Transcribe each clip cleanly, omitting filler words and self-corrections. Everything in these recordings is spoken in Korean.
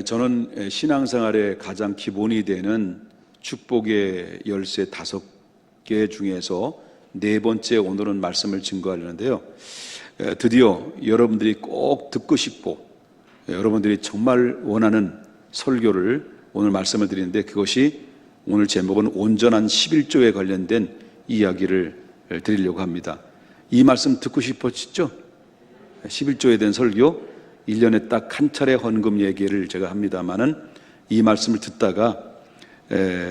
저는 신앙생활의 가장 기본이 되는 축복의 열쇠 5개 중에서 네 번째 오늘은 말씀을 증거하려는데요. 드디어 여러분들이 꼭 듣고 싶고 여러분들이 정말 원하는 설교를 오늘 말씀을 드리는데, 그것이 오늘 제목은 온전한 11조에 관련된 이야기를 드리려고 합니다. 이 말씀 듣고 싶으시죠? 11조에 대한 설교, 1년에 딱 한 차례 헌금 얘기를 제가 합니다마는 이 말씀을 듣다가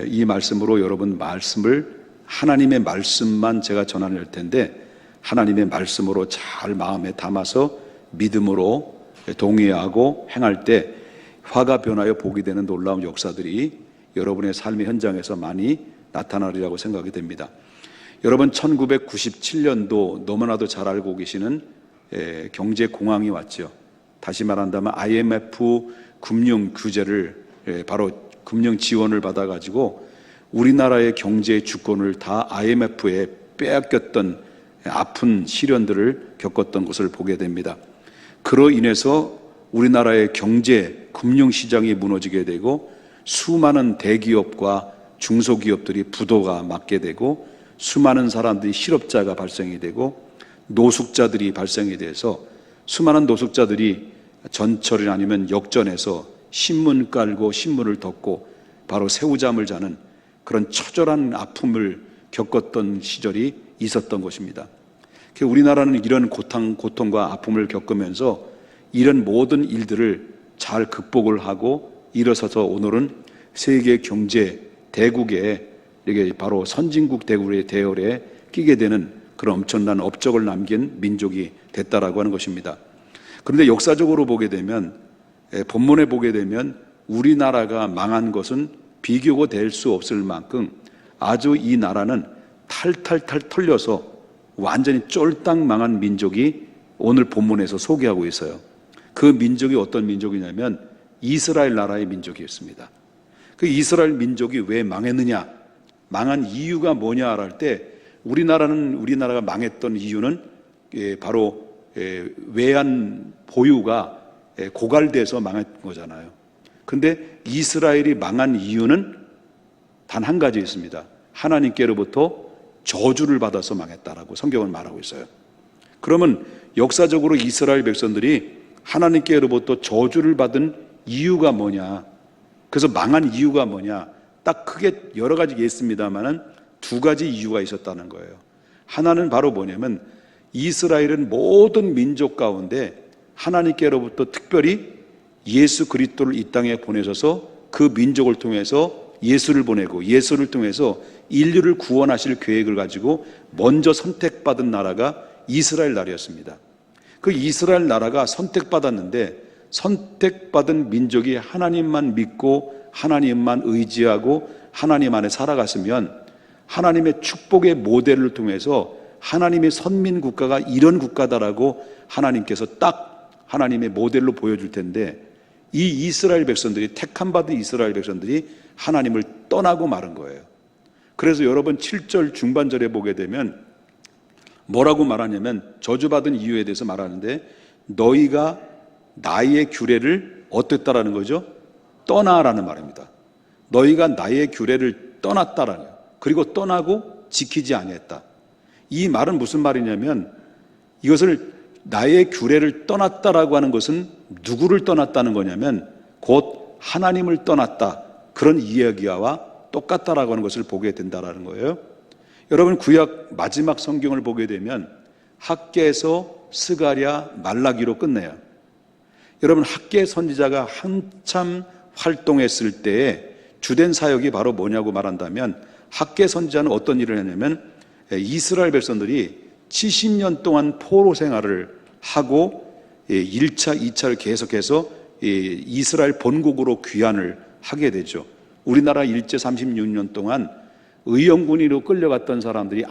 이 말씀으로 여러분 말씀을, 하나님의 말씀만 제가 전할 텐데, 하나님의 말씀으로 잘 마음에 담아서 믿음으로 동의하고 행할 때 화가 변하여 복이 되는 놀라운 역사들이 여러분의 삶의 현장에서 많이 나타나리라고 생각이 됩니다. 여러분, 1997년도 너무나도 잘 알고 계시는 경제 공황이 왔죠. 다시 말한다면 IMF 금융 규제를, 바로 금융 지원을 받아가지고 우리나라의 경제의 주권을 다 IMF에 빼앗겼던 아픈 시련들을 겪었던 것을 보게 됩니다. 그로 인해서 우리나라의 경제, 금융시장이 무너지게 되고 수많은 대기업과 중소기업들이 부도가 맞게 되고 수많은 사람들이 실업자가 발생이 되고 노숙자들이 발생이 돼서 수많은 노숙자들이 전철이 아니면 역전해서 신문 깔고 신문을 덮고 바로 새우잠을 자는 그런 처절한 아픔을 겪었던 시절이 있었던 것입니다. 우리나라는 이런 고통과 아픔을 겪으면서 이런 모든 일들을 잘 극복을 하고 일어서서 오늘은 세계 경제 대국에, 이게 바로 선진국 대국의 대열에 끼게 되는 그런 엄청난 업적을 남긴 민족이 됐다라고 하는 것입니다. 그런데 역사적으로 보게 되면, 본문에 보게 되면 우리나라가 망한 것은 비교가 될 수 없을 만큼 아주 이 나라는 탈탈탈 털려서 완전히 쫄딱 망한 민족이 오늘 본문에서 소개하고 있어요. 그 민족이 어떤 민족이냐면 이스라엘 나라의 민족이었습니다. 그 이스라엘 민족이 왜 망했느냐, 망한 이유가 뭐냐 할 때, 우리나라가 망했던 이유는 바로 외환 보유가 고갈돼서 망한 거잖아요. 근데 이스라엘이 망한 이유는 단 한 가지 있습니다. 하나님께로부터 저주를 받아서 망했다라고 성경은 말하고 있어요. 그러면 역사적으로 이스라엘 백성들이 하나님께로부터 저주를 받은 이유가 뭐냐, 그래서 망한 이유가 뭐냐, 딱 크게 여러 가지 있습니다만은 두 가지 이유가 있었다는 거예요. 하나는 바로 뭐냐면 이스라엘은 모든 민족 가운데 하나님께로부터 특별히 예수 그리스도를 이 땅에 보내셔서 그 민족을 통해서 예수를 보내고 예수를 통해서 인류를 구원하실 계획을 가지고 먼저 선택받은 나라가 이스라엘 나라였습니다. 그 이스라엘 나라가 선택받았는데, 선택받은 민족이 하나님만 믿고 하나님만 의지하고 하나님 안에 살아갔으면 하나님의 축복의 모델을 통해서 하나님의 선민 국가가 이런 국가다라고 하나님께서 딱 하나님의 모델로 보여줄 텐데, 이 이스라엘 백성들이, 택함받은 이스라엘 백성들이 하나님을 떠나고 마른 거예요. 그래서 여러분 7절 중반절에 보게 되면 뭐라고 말하냐면, 저주받은 이유에 대해서 말하는데, 너희가 나의 규례를 어땠다라는 거죠? 떠나라는 말입니다. 너희가 나의 규례를 떠났다라는 거예요. 그리고 떠나고 지키지 아니했다. 이 말은 무슨 말이냐면, 이것을 나의 규례를 떠났다라고 하는 것은 누구를 떠났다는 거냐면 곧 하나님을 떠났다, 그런 이야기와 똑같다라고 하는 것을 보게 된다라는 거예요. 여러분, 구약 마지막 성경을 보게 되면 학개에서 스가랴, 말라기로 끝내요. 여러분, 학개 선지자가 한참 활동했을 때에 주된 사역이 바로 뭐냐고 말한다면, 학개 선지자는 어떤 일을 했냐면 이스라엘 백성들이 70년 동안 포로 생활을 하고 1차, 2차를 계속해서 이스라엘 본국으로 귀환을 하게 되죠. 우리나라 일제 36년 동안 의용군으로 끌려갔던 사람들이,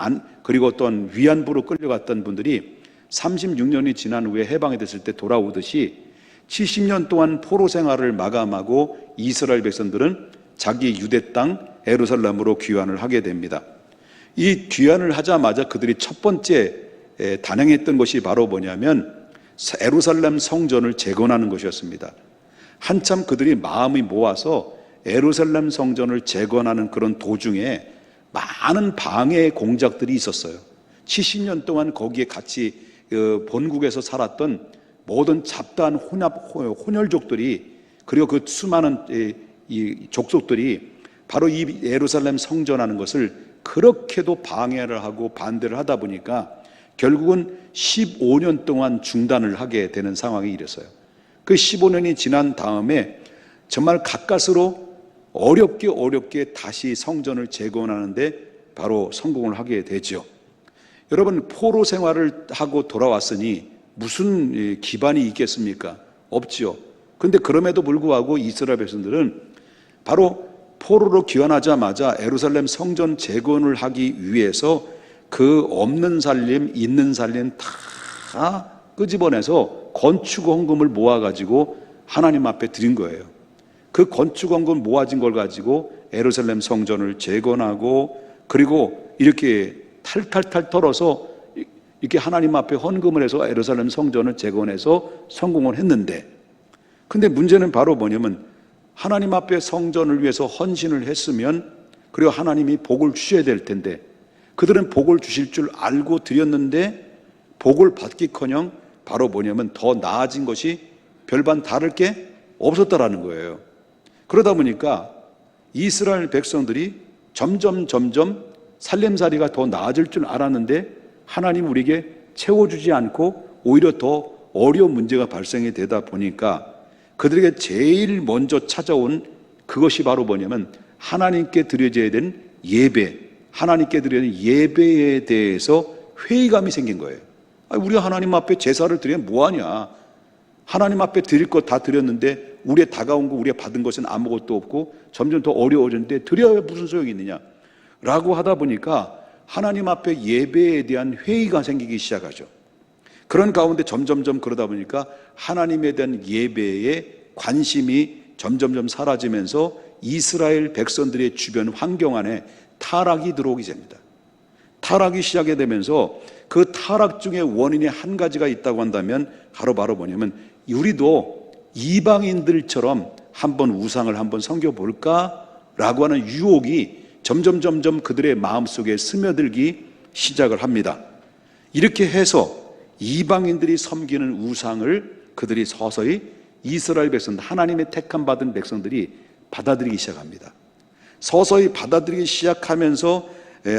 그리고 어떤 위안부로 끌려갔던 분들이 36년이 지난 후에 해방이 됐을 때 돌아오듯이 70년 동안 포로 생활을 마감하고 이스라엘 백성들은 자기 유대 땅 예루살렘으로 귀환을 하게 됩니다. 이 귀환을 하자마자 그들이 첫 번째 단행했던 것이 바로 뭐냐면 예루살렘 성전을 재건하는 것이었습니다. 한참 그들이 마음이 모아서 예루살렘 성전을 재건하는 그런 도중에 많은 방해 공작들이 있었어요. 70년 동안 거기에 같이 본국에서 살았던 모든 잡다한 혼혈족들이, 그리고 그 수많은 이 족속들이 바로 이 예루살렘 성전하는 것을 그렇게도 방해를 하고 반대를 하다 보니까 결국은 15년 동안 중단을 하게 되는 상황이 이랬어요. 그 15년이 지난 다음에 정말 가까스로 어렵게 다시 성전을 재건하는데 바로 성공을 하게 되죠. 여러분, 포로 생활을 하고 돌아왔으니 무슨 기반이 있겠습니까? 없죠. 그런데 그럼에도 불구하고 이스라엘 백성들은 바로 포로로 귀환하자마자 예루살렘 성전 재건을 하기 위해서 그 없는 살림, 있는 살림 다 끄집어내서 건축 헌금을 모아가지고 하나님 앞에 드린 거예요. 그 건축 헌금 모아진 걸 가지고 예루살렘 성전을 재건하고, 그리고 이렇게 탈탈탈 털어서 이렇게 하나님 앞에 헌금을 해서 예루살렘 성전을 재건해서 성공을 했는데, 근데 문제는 바로 뭐냐면 하나님 앞에 성전을 위해서 헌신을 했으면, 그리고 하나님이 복을 주셔야 될 텐데 그들은 복을 주실 줄 알고 드렸는데 복을 받기커녕 바로 뭐냐면 더 나아진 것이 별반 다를 게 없었다라는 거예요. 그러다 보니까 이스라엘 백성들이 점점 살림살이가 더 나아질 줄 알았는데 하나님 우리에게 채워주지 않고 오히려 더 어려운 문제가 발생이 되다 보니까 그들에게 제일 먼저 찾아온 그것이 바로 뭐냐면 하나님께 드려져야 되는 예배, 하나님께 드려야 되는 예배에 대해서 회의감이 생긴 거예요. 우리가 하나님 앞에 제사를 드리면 뭐하냐, 하나님 앞에 드릴 것 다 드렸는데 우리의 다가온 거, 우리가 받은 것은 아무것도 없고 점점 더 어려워졌는데 드려야 무슨 소용이 있느냐 라고 하다 보니까 하나님 앞에 예배에 대한 회의가 생기기 시작하죠. 그런 가운데 점점 그러다 보니까 하나님에 대한 예배에 관심이 점점 사라지면서 이스라엘 백성들의 주변 환경 안에 타락이 들어오게 됩니다. 타락이 시작이 되면서 그 타락 중에 원인이 한 가지가 있다고 한다면 바로 뭐냐면 우리도 이방인들처럼 한번 우상을 한번 섬겨볼까? 라고 하는 유혹이 점점 그들의 마음속에 스며들기 시작을 합니다. 이렇게 해서 이방인들이 섬기는 우상을 그들이 서서히 이스라엘 백성, 하나님의 택함 받은 백성들이 받아들이기 시작합니다. 서서히 받아들이기 시작하면서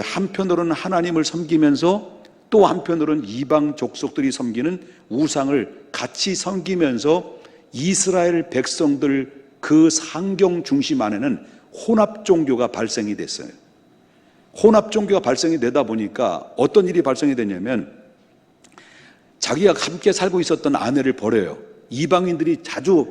한편으로는 하나님을 섬기면서 또 한편으로는 이방 족속들이 섬기는 우상을 같이 섬기면서 이스라엘 백성들 그 상경 중심 안에는 혼합 종교가 발생이 됐어요. 혼합 종교가 발생이 되다 보니까 어떤 일이 발생이 되냐면 자기가 함께 살고 있었던 아내를 버려요. 이방인들이 자주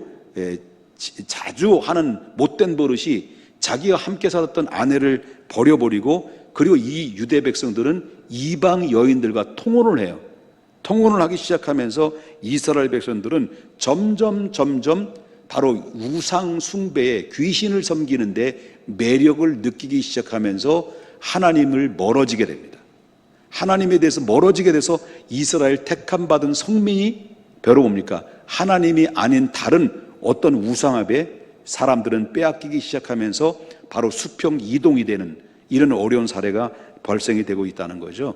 하는 못된 버릇이 자기가 함께 살았던 아내를 버려버리고, 그리고 이 유대 백성들은 이방 여인들과 통혼을 해요. 통혼을 하기 시작하면서 이스라엘 백성들은 점점 바로 우상 숭배에, 귀신을 섬기는데 매력을 느끼기 시작하면서 하나님을 멀어지게 됩니다. 하나님에 대해서 멀어지게 돼서 이스라엘 택함 받은 성민이 바로 뭡니까? 하나님이 아닌 다른 어떤 우상업에 사람들은 빼앗기기 시작하면서 바로 수평 이동이 되는 이런 어려운 사례가 발생이 되고 있다는 거죠.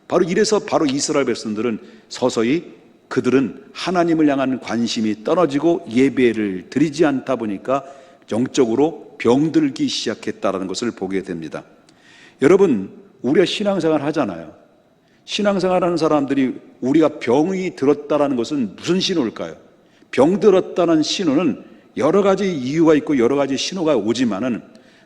바로 이래서 바로 이스라엘 백성들은 서서히 그들은 하나님을 향한 관심이 떨어지고 예배를 드리지 않다 보니까 영적으로 병들기 시작했다는 것을 보게 됩니다. 여러분, 우리가 신앙생활 하잖아요. 신앙생활하는 사람들이 우리가 병이 들었다는 것은 무슨 신호일까요? 병들었다는 신호는 여러 가지 이유가 있고 여러 가지 신호가 오지만은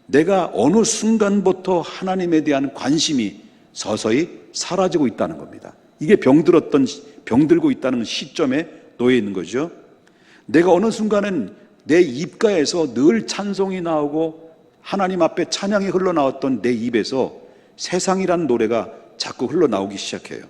내가 어느 순간부터 하나님에 대한 관심이 서서히 사라지고 있다는 겁니다. 이게 병들고 있다는 시점에 놓여 있는 거죠. 내가 어느 순간은 내 입가에서 늘 찬송이 나오고 하나님 앞에 찬양이 흘러나왔던 내 입에서 세상이라는 노래가 자꾸 흘러나오기 시작해요.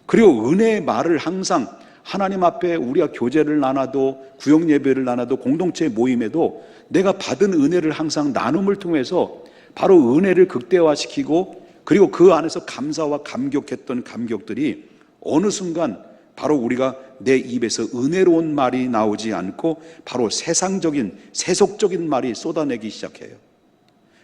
그리고 은혜의 말을 항상 하나님 앞에 우리가 교제를 나눠도, 구역 예배를 나눠도, 공동체 모임에도 내가 받은 은혜를 항상 나눔을 통해서 바로 은혜를 극대화시키고, 그리고 그 안에서 감사와 감격했던 감격들이 어느 순간 바로 우리가 내 입에서 은혜로운 말이 나오지 않고 바로 세상적인 세속적인 말이 쏟아내기 시작해요.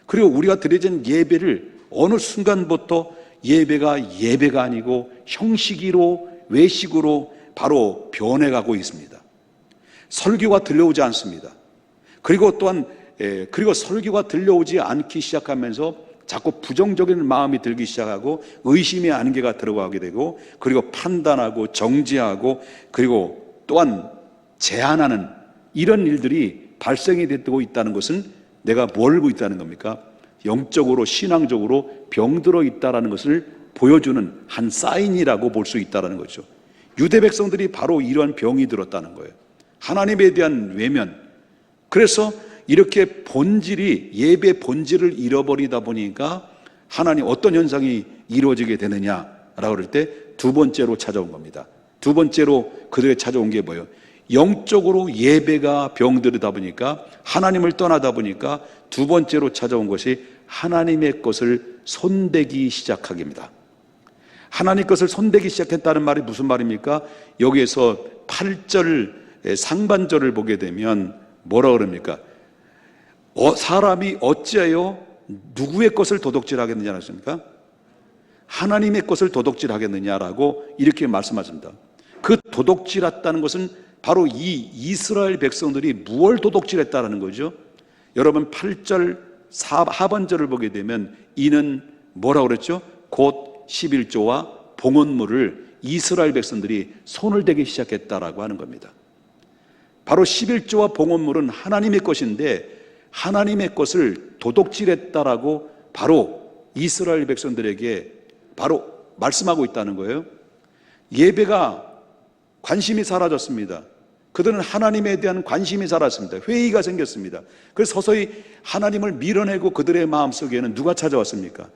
그리고 우리가 드려진 예배를 어느 순간부터 예배가 아니고 형식으로 외식으로 바로 변해가고 있습니다. 설교가 들려오지 않습니다. 그리고 또한 그리고 설교가 들려오지 않기 시작하면서 자꾸 부정적인 마음이 들기 시작하고 의심의 안개가 들어가게 되고 그리고 판단하고 정죄하고 그리고 또한 제한하는 이런 일들이 발생이 되고 있다는 것은 내가 뭘 알고 있다는 겁니까? 영적으로 신앙적으로 병들어 있다는 것을 보여주는 한 사인이라고 볼 수 있다는 거죠. 유대 백성들이 바로 이러한 병이 들었다는 거예요. 하나님에 대한 외면. 그래서 이렇게 본질이 예배 본질을 잃어버리다 보니까 하나님 어떤 현상이 이루어지게 되느냐라고 그럴 때 두 번째로 찾아온 겁니다. 두 번째로 그들에게 찾아온 게 뭐예요? 영적으로 예배가 병들다 보니까 하나님을 떠나다 보니까 두 번째로 찾아온 것이 하나님의 것을 손대기 시작하기입니다. 하나님 것을 손대기 시작했다는 말이 무슨 말입니까? 여기에서 8절 상반절을 보게 되면 뭐라 그럽니까? 사람이 어찌하여 누구의 것을 도둑질하겠느냐 하십니까? 하나님의 것을 도둑질하겠느냐라고 이렇게 말씀하십니다. 그 도둑질했다는 것은 바로 이 이스라엘 백성들이 무엇을 도둑질했다는 거죠? 여러분 8절 하반절을 보게 되면 이는 뭐라고 그랬죠? 곧 11조와 봉헌물을 이스라엘 백성들이 손을 대기 시작했다라고 하는 겁니다. 바로 11조와 봉헌물은 하나님의 것인데 하나님의 것을 도둑질했다라고 바로 이스라엘 백성들에게 바로 말씀하고 있다는 거예요. 예배가 관심이 사라졌습니다. 그들은 하나님에 대한 관심이 사라졌습니다. 회의가 생겼습니다. 그래서 서서히 하나님을 밀어내고 그들의 마음속에는 누가 찾아왔습니까?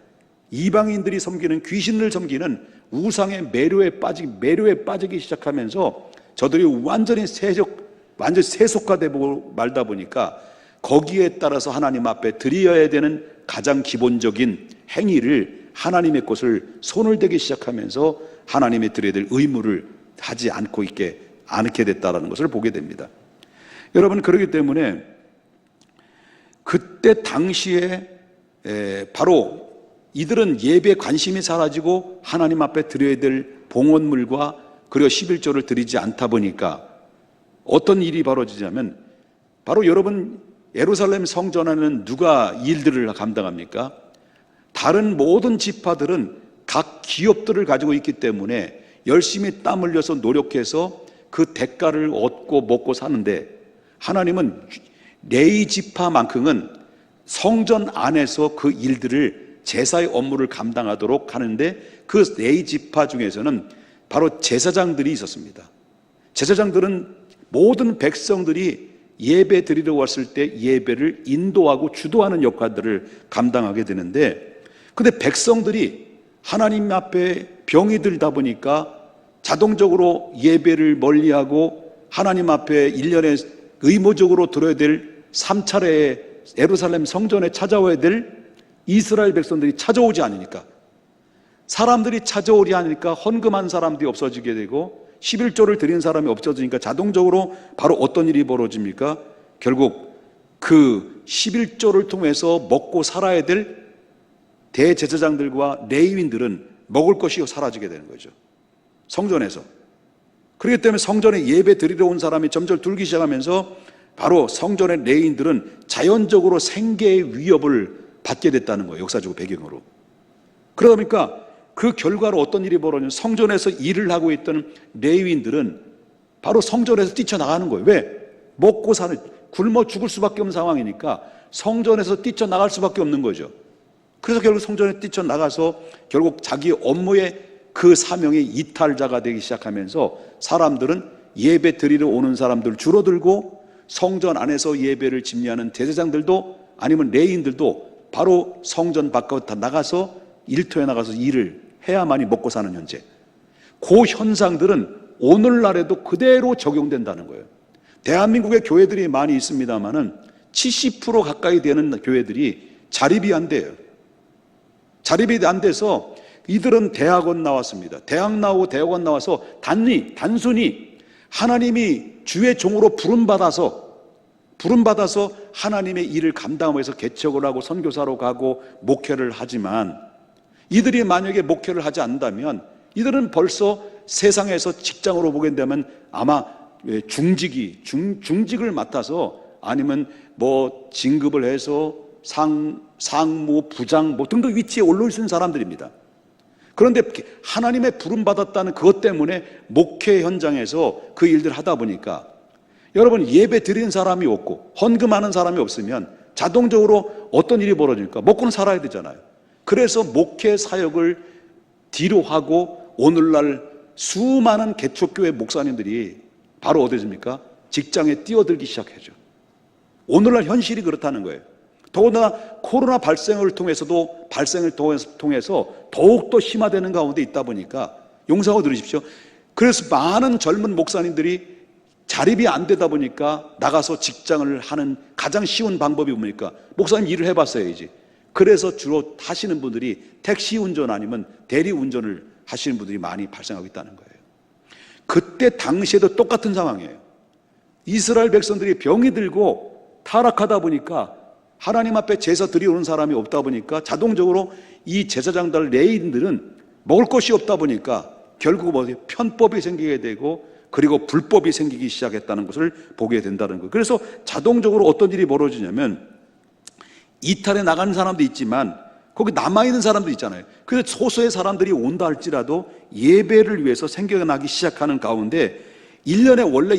이방인들이 섬기는 귀신을 섬기는 우상의 매료에 빠지기 시작하면서 저들이 완전히 세속화되고 말다 보니까 거기에 따라서 하나님 앞에 드려야 되는 가장 기본적인 행위를 하나님의 것을 손을 대기 시작하면서 하나님의 드려야 될 의무를 하지 않게 됐다는 것을 보게 됩니다. 여러분, 그렇기 때문에 그때 당시에 바로 이들은 예배에 관심이 사라지고 하나님 앞에 드려야 될 봉헌물과 그리고 11조를 드리지 않다 보니까 어떤 일이 벌어지냐면 바로 여러분 예루살렘 성전 안에는 누가 일들을 감당합니까? 다른 모든 지파들은 각 기업들을 가지고 있기 때문에 열심히 땀 흘려서 노력해서 그 대가를 얻고 먹고 사는데 하나님은 레위 지파만큼은 성전 안에서 그 일들을 제사의 업무를 감당하도록 하는데 그 레위 지파 중에서는 바로 제사장들이 있었습니다. 제사장들은 모든 백성들이 예배 드리러 왔을 때 예배를 인도하고 주도하는 역할들을 감당하게 되는데 근데 백성들이 하나님 앞에 병이 들다 보니까 자동적으로 예배를 멀리하고 하나님 앞에 1년에 의무적으로 들어야 될 3차례의 예루살렘 성전에 찾아와야 될 이스라엘 백성들이 찾아오지 않으니까 사람들이 찾아오지 않으니까 헌금한 사람들이 없어지게 되고 11조를 드린 사람이 없어지니까 자동적으로 바로 어떤 일이 벌어집니까? 결국 그 11조를 통해서 먹고 살아야 될 대제사장들과 레위인들은 먹을 것이 사라지게 되는 거죠. 성전에서. 그렇기 때문에 성전에 예배 드리러 온 사람이 점점 줄기 시작하면서 바로 성전의 레위인들은 자연적으로 생계의 위협을 받게 됐다는 거예요. 역사적 배경으로. 그러다 보니까 그 결과로 어떤 일이 벌어지냐면 성전에서 일을 하고 있던 레위인들은 바로 성전에서 뛰쳐나가는 거예요. 왜? 먹고 사는, 굶어 죽을 수밖에 없는 상황이니까 성전에서 뛰쳐나갈 수밖에 없는 거죠. 그래서 결국 성전에 뛰쳐나가서 결국 자기 업무의 그 사명의 이탈자가 되기 시작하면서 사람들은 예배 드리러 오는 사람들 줄어들고 성전 안에서 예배를 집례하는 제사장들도 아니면 레위인들도 바로 성전 밖으로 다 나가서 일터에 나가서 일을 해야만이 먹고 사는 현재. 그 현상들은 오늘날에도 그대로 적용된다는 거예요. 대한민국의 교회들이 많이 있습니다만은 70% 가까이 되는 교회들이 자립이 안 돼요. 자립이 안 돼서 이들은 대학원 나왔습니다. 대학 나오고 대학원 나와서 단순히 하나님이 주의 종으로 부름받아서 하나님의 일을 감당하면서 개척을 하고 선교사로 가고 목회를 하지만, 이들이 만약에 목회를 하지 않는다면 이들은 벌써 세상에서 직장으로 보게 되면 아마 중직을 맡아서, 아니면 뭐 진급을 해서 상무, 부장 뭐 등등 위치에 올라올 수 있는 사람들입니다. 그런데 하나님의 부름받았다는 그것 때문에 목회 현장에서 그 일들을 하다 보니까, 여러분, 예배 드리는 사람이 없고 헌금하는 사람이 없으면 자동적으로 어떤 일이 벌어질까? 먹고는 살아야 되잖아요. 그래서 목회 사역을 뒤로 하고 오늘날 수많은 개척교회 목사님들이 바로 어디십니까? 직장에 뛰어들기 시작하죠. 오늘날 현실이 그렇다는 거예요. 더군다나 코로나 발생을 통해서 더욱더 심화되는 가운데 있다 보니까, 용서하고 들으십시오. 그래서 많은 젊은 목사님들이 자립이 안 되다 보니까 나가서 직장을 하는 가장 쉬운 방법이 뭡니까? 목사님 일을 해봤어야지. 그래서 주로 하시는 분들이 택시 운전 아니면 대리 운전을 하시는 분들이 많이 발생하고 있다는 거예요. 그때 당시에도 똑같은 상황이에요. 이스라엘 백성들이 병이 들고 타락하다 보니까 하나님 앞에 제사 드리오는 사람이 없다 보니까 자동적으로 이 제사장들 레위인들은 먹을 것이 없다 보니까 결국 편법이 생기게 되고, 그리고 불법이 생기기 시작했다는 것을 보게 된다는 거예요. 그래서 자동적으로 어떤 일이 벌어지냐면, 이탈에 나가는 사람도 있지만 거기 남아있는 사람도 있잖아요. 그래서 소수의 사람들이 온다 할지라도 예배를 위해서 생겨나기 시작하는 가운데, 1년에 원래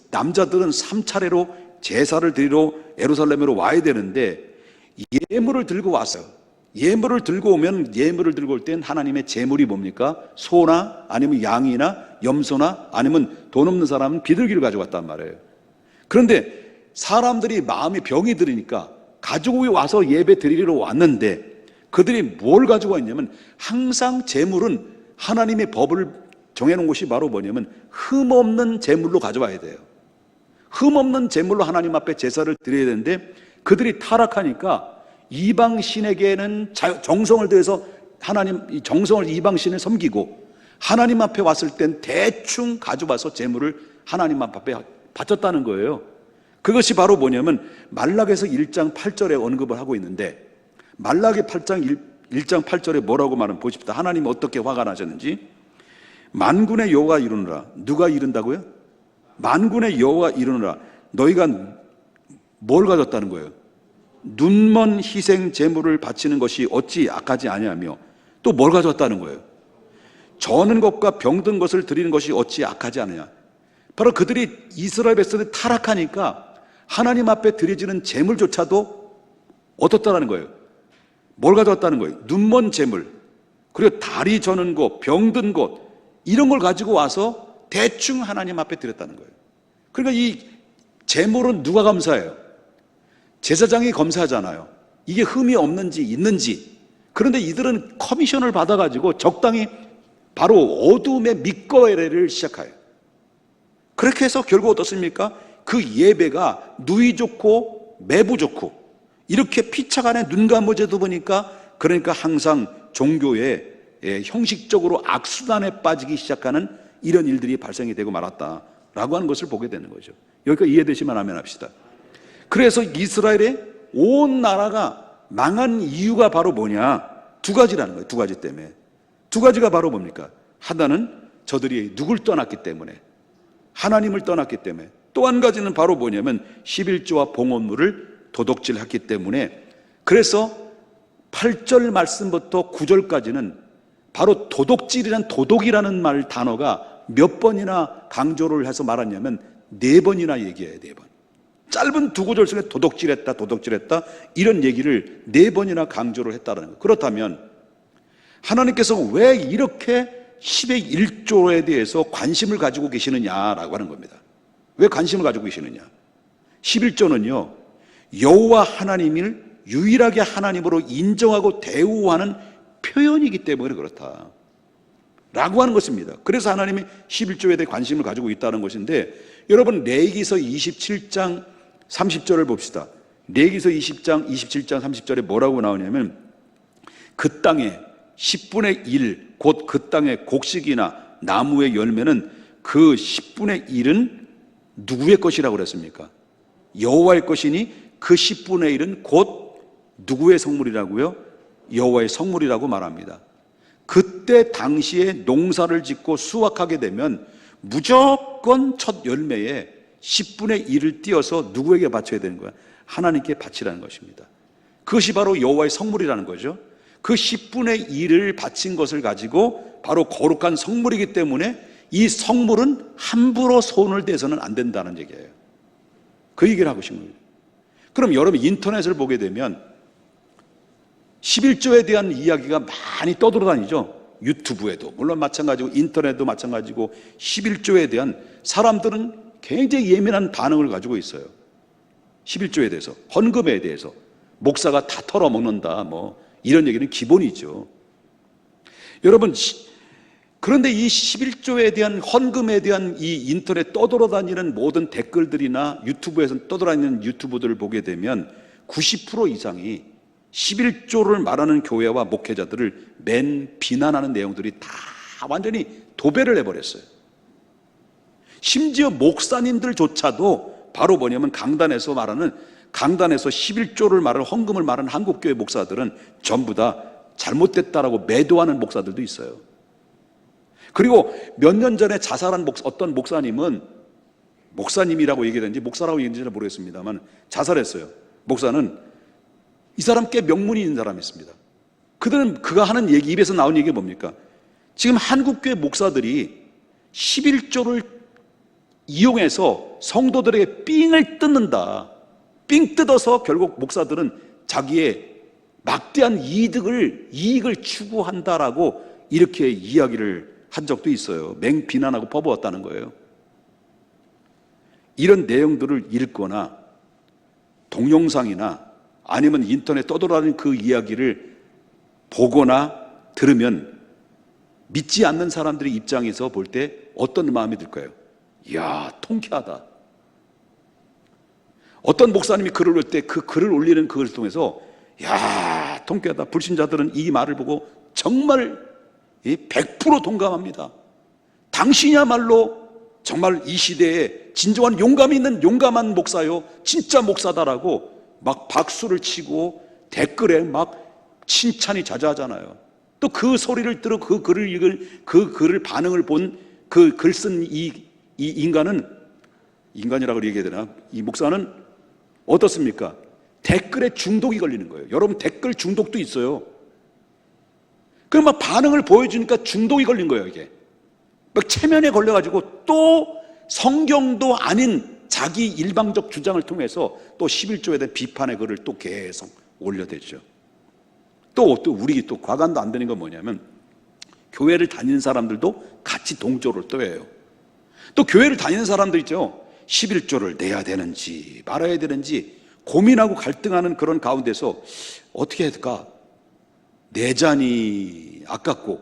남자들은 3차례로 제사를 드리러 예루살렘으로 와야 되는데 예물을 들고 왔어요. 예물을 들고 올 땐 하나님의 제물이 뭡니까? 소나 아니면 양이나 염소나 아니면 돈 없는 사람은 비둘기를 가져왔단 말이에요. 그런데 사람들이 마음이 병이 들으니까 가지고 와서 예배 드리러 왔는데, 그들이 뭘 가지고 왔냐면, 항상 제물은 하나님의 법을 정해놓은 것이 바로 뭐냐면 흠없는 제물로 가져와야 돼요. 흠없는 제물로 하나님 앞에 제사를 드려야 되는데, 그들이 타락하니까 이방신에게는 정성을 들여서 정성을 이방신을 섬기고, 하나님 앞에 왔을 땐 대충 가져와서 제물을 하나님 앞에 바쳤다는 거예요. 그것이 바로 뭐냐면 말라기서 1장 8절에 언급을 하고 있는데, 말라기 1장 8절에 뭐라고 말하면 보십시다. 하나님이 어떻게 화가 나셨는지. 만군의 여호와가 이르노라. 누가 이른다고요? 만군의 여호와가 이르노라. 너희가 뭘 가졌다는 거예요? 눈먼 희생 제물을 바치는 것이 어찌 악하지 아니하며, 또 뭘 가졌다는 거예요? 저는 것과 병든 것을 드리는 것이 어찌 악하지 않느냐. 바로 그들이, 이스라엘 백성들이 타락하니까 하나님 앞에 드려지는 제물조차도 어떻다라는 거예요? 뭘 가져왔다는 거예요? 눈먼 제물, 그리고 다리 저는 것, 병든 것, 이런 걸 가지고 와서 대충 하나님 앞에 드렸다는 거예요. 그러니까 이 제물은 누가 검사해요? 제사장이 검사하잖아요. 이게 흠이 없는지 있는지. 그런데 이들은 커미션을 받아가지고 적당히 바로 어둠의 밑거래를 시작해요. 그렇게 해서 결국 어떻습니까? 그 예배가 누이 좋고 매부 좋고 이렇게 피차간에 눈 감아져도 보니까, 그러니까 항상 종교의 형식적으로 악순환에 빠지기 시작하는 이런 일들이 발생이 되고 말았다라고 하는 것을 보게 되는 거죠. 여기까지 이해되시면 아멘 합시다. 그래서 이스라엘의 온 나라가 망한 이유가 바로 뭐냐? 두 가지라는 거예요. 두 가지 때문에. 두 가지가 바로 뭡니까? 하나는 저들이 누굴 떠났기 때문에, 하나님을 떠났기 때문에, 또 한 가지는 바로 뭐냐면 11조와 봉헌물을 도둑질했기 때문에. 그래서 8절 말씀부터 9절까지는 바로 도둑이라는 단어가 몇 번이나 강조를 해서 말하냐면 4번이나 얘기해요. 4번. 짧은 두 구절 속에 도둑질했다 이런 얘기를 4번이나 강조를 했다는 거예요. 그렇다면 하나님께서 왜 이렇게 10의 1조에 대해서 관심을 가지고 계시느냐라고 하는 겁니다. 왜 관심을 가지고 계시느냐? 11조는요, 여호와 하나님을 유일하게 하나님으로 인정하고 대우하는 표현이기 때문에 그렇다 라고 하는 것입니다. 그래서 하나님이 11조에 대해 관심을 가지고 있다는 것인데, 여러분 레위기서 27장 30절을 봅시다. 레위기서 27장 30절에 뭐라고 나오냐면, 그 땅에 10분의 1, 곧 그 땅의 곡식이나 나무의 열매는 그 10분의 1은 누구의 것이라고 그랬습니까? 여호와의 것이니 그 10분의 1은 곧 누구의 성물이라고요? 여호와의 성물이라고 말합니다. 그때 당시에 농사를 짓고 수확하게 되면 무조건 첫 열매에 10분의 1을 띄어서 누구에게 바쳐야 되는 거야? 하나님께 바치라는 것입니다. 그것이 바로 여호와의 성물이라는 거죠. 그 10분의 1을 바친 것을 가지고 바로 거룩한 성물이기 때문에 이 성물은 함부로 손을 대서는 안 된다는 얘기예요. 그 얘기를 하고 싶은 거예요. 그럼 여러분 인터넷을 보게 되면 11조에 대한 이야기가 많이 떠돌아다니죠. 유튜브에도 물론 마찬가지고 인터넷도 마찬가지고 11조에 대한 사람들은 굉장히 예민한 반응을 가지고 있어요. 11조에 대해서, 헌금에 대해서 목사가 다 털어먹는다 뭐 이런 얘기는 기본이죠. 여러분, 그런데 이 11조에 대한 헌금에 대한 이 인터넷 떠돌아다니는 모든 댓글들이나 유튜브에서 떠돌아다니는 유튜브들을 보게 되면 90% 이상이 11조를 말하는 교회와 목회자들을 맨 비난하는 내용들이 다 완전히 도배를 해버렸어요. 심지어 목사님들조차도 바로 뭐냐면 강단에서 11조를 말하는 헌금을 말하는 한국교회 목사들은 전부 다 잘못됐다라고 매도하는 목사들도 있어요. 그리고 몇 년 전에 자살한 어떤 목사님이라고 얘기했는지 목사라고 얘기했는지 모르겠습니다만 자살했어요. 목사는 이 사람 꽤 명문이 있는 사람이 있습니다. 그가 하는 얘기, 입에서 나온 얘기가 뭡니까? 지금 한국교회 목사들이 11조를 이용해서 성도들에게 삥을 뜯는다. 삥 뜯어서 결국 목사들은 자기의 막대한 이익을 추구한다라고 이렇게 이야기를 한 적도 있어요. 맹비난하고 퍼부었다는 거예요. 이런 내용들을 읽거나 동영상이나 아니면 인터넷 떠돌아다니는 그 이야기를 보거나 들으면 믿지 않는 사람들의 입장에서 볼 때 어떤 마음이 들까요? 이야, 통쾌하다. 어떤 목사님이 글을 올 때 그 글을 올리는 그것을 통해서 야, 통쾌하다. 불신자들은 이 말을 보고 정말 100% 동감합니다. 당신이야말로 정말 이 시대에 진정한 용감이 있는 용감한 목사요, 진짜 목사다라고 막 박수를 치고 댓글에 막 칭찬이 자자하잖아요. 또 그 소리를 들어 그 글을 읽을 그 글을 반응을 본 그 글 쓴 이 인간이라고 얘기해야 되나? 이 목사는 어떻습니까? 댓글에 중독이 걸리는 거예요. 여러분 댓글 중독도 있어요. 그럼 막 반응을 보여주니까 중독이 걸린 거예요, 이게. 막 체면에 걸려가지고 또 성경도 아닌 자기 일방적 주장을 통해서 또 11조에 대한 비판의 글을 또 계속 올려대죠. 또 우리 또 과간도 안 되는 건 뭐냐면 교회를 다니는 사람들도 같이 동조를 또 해요. 또 교회를 다니는 사람들 있죠. 11조를 내야 되는지 말아야 되는지 고민하고 갈등하는 그런 가운데서 어떻게 해야 될까? 내자니 아깝고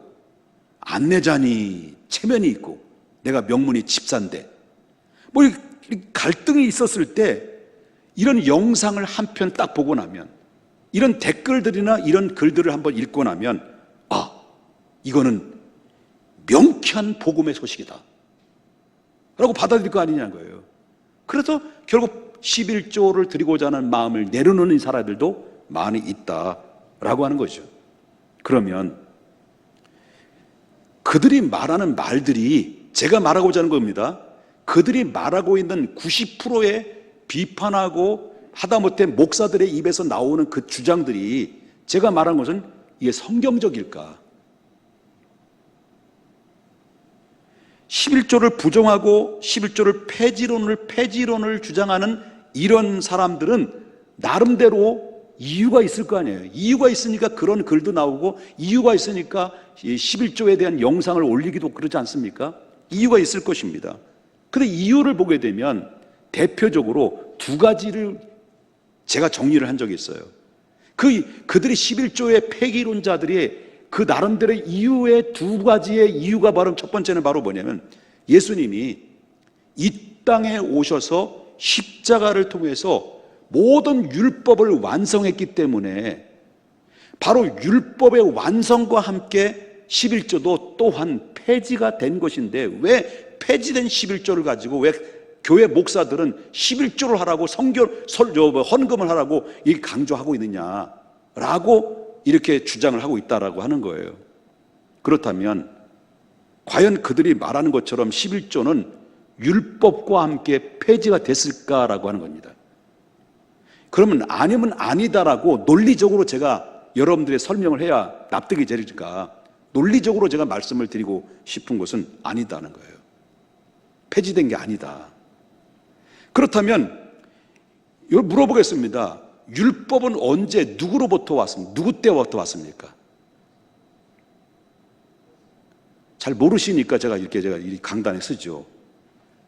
안 내자니 체면이 있고 내가 명문이 집사인데 뭐 갈등이 있었을 때 이런 영상을 한 편 딱 보고 나면 이런 댓글들이나 이런 글들을 한번 읽고 나면 이거는 명쾌한 복음의 소식이다 라고 받아들일 거 아니냐는 거예요. 그래서 결국 11조를 드리고자 하는 마음을 내려놓는 사람들도 많이 있다라고 하는 거죠. 그러면 그들이 말하는 말들이 제가 말하고자 하는 겁니다. 그들이 말하고 있는 90%의 비판하고 하다못해 목사들의 입에서 나오는 그 주장들이 제가 말한 것은 이게 성경적일까? 11조를 부정하고 11조를 폐지론을 주장하는 이런 사람들은 나름대로 이유가 있을 거 아니에요. 이유가 있으니까 그런 글도 나오고 이유가 있으니까 11조에 대한 영상을 올리기도 그러지 않습니까? 이유가 있을 것입니다. 그런데 이유를 보게 되면 대표적으로 두 가지를 제가 정리를 한 적이 있어요. 그들이 11조의 폐기론자들이 그 나름대로의 이유의 두 가지의 이유가 바로 첫 번째는 바로 뭐냐면 예수님이 이 땅에 오셔서 십자가를 통해서 모든 율법을 완성했기 때문에 바로 율법의 완성과 함께 11조도 또한 폐지가 된 것인데, 왜 폐지된 11조를 가지고 왜 교회 목사들은 11조를 하라고 헌금을 하라고 이 강조하고 있느냐라고 이렇게 주장을 하고 있다라고 하는 거예요. 그렇다면 과연 그들이 말하는 것처럼 11조는 율법과 함께 폐지가 됐을까라고 하는 겁니다. 그러면 아니면 아니다라고 논리적으로 제가 여러분들의 설명을 해야 납득이 되니까, 논리적으로 제가 말씀을 드리고 싶은 것은 아니다는 거예요. 폐지된 게 아니다. 그렇다면 이걸 물어보겠습니다. 율법은 언제 누구로부터 왔습니까? 누구 때부터 왔습니까? 잘 모르시니까 제가 이 강단에 쓰죠.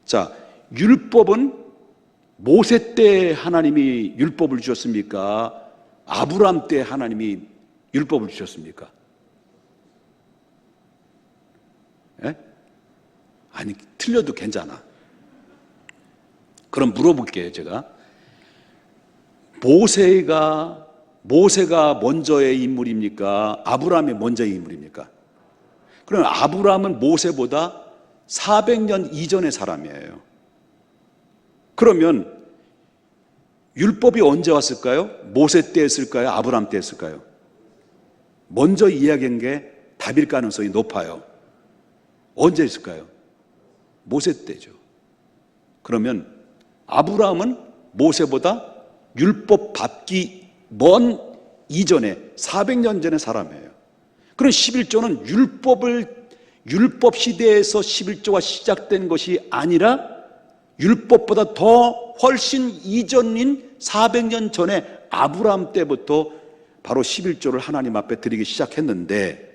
자, 율법은 모세 때 하나님이 율법을 주셨습니까? 아브라함 때 하나님이 율법을 주셨습니까? 예? 아니, 틀려도 괜찮아. 그럼 물어볼게요, 제가. 모세가 먼저의 인물입니까? 아브라함이 먼저의 인물입니까? 그럼 아브라함은 모세보다 400년 이전의 사람이에요. 그러면 율법이 언제 왔을까요? 모세 때 했을까요? 아브라함 때 했을까요? 먼저 이야기한 게 답일 가능성이 높아요. 언제 했을까요? 모세 때죠. 그러면 아브라함은 모세보다 율법 받기 먼 이전에 400년 전의 사람이에요. 그럼 11조는 율법 시대에서 11조가 시작된 것이 아니라 율법보다 더 훨씬 이전인 400년 전에 아브라함 때부터 바로 11조를 하나님 앞에 드리기 시작했는데,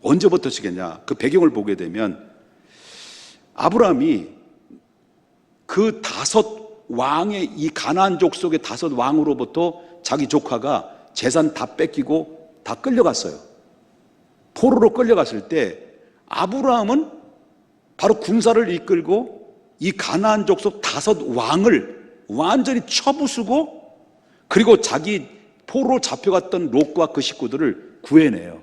언제부터 시겠냐? 그 배경을 보게 되면 아브라함이 그 5왕의 이 가나안족 속의 5왕으로부터 자기 조카가 재산 다 뺏기고 다 끌려갔어요. 포로로 끌려갔을 때 아브라함은 바로 군사를 이끌고 이 가나안족 속 5왕을 완전히 쳐부수고, 그리고 자기 포로로 잡혀갔던 롯과 그 식구들을 구해내요.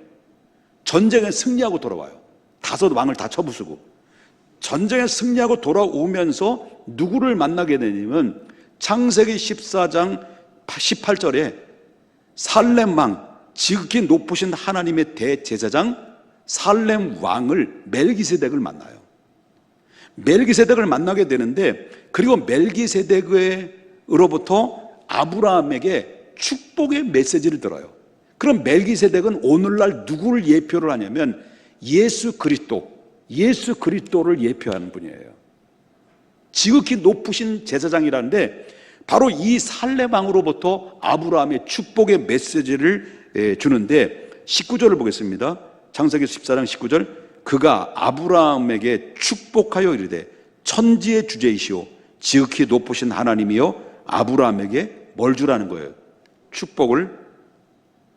전쟁에 승리하고 돌아와요. 5왕을 다 쳐부수고 전쟁에 승리하고 돌아오면서 누구를 만나게 되냐면, 창세기 14장 18절에 살렘 왕, 지극히 높으신 하나님의 대제사장 살렘 왕을 멜기세덱을 만나요. 멜기세덱을 만나게 되는데, 그리고 멜기세덱으로부터 아브라함에게 축복의 메시지를 들어요. 그럼 멜기세덱은 오늘날 누구를 예표를 하냐면 예수 그리스도를 예표하는 분이에요. 지극히 높으신 제사장이라는데, 바로 이 살렘 왕으로부터 아브라함의 축복의 메시지를 주는데, 19절을 보겠습니다. 창세기 14장 19절. 그가 아브라함에게 축복하여 이르되 천지의 주제이시오 지극히 높으신 하나님이여 아브라함에게 뭘 주라는 거예요?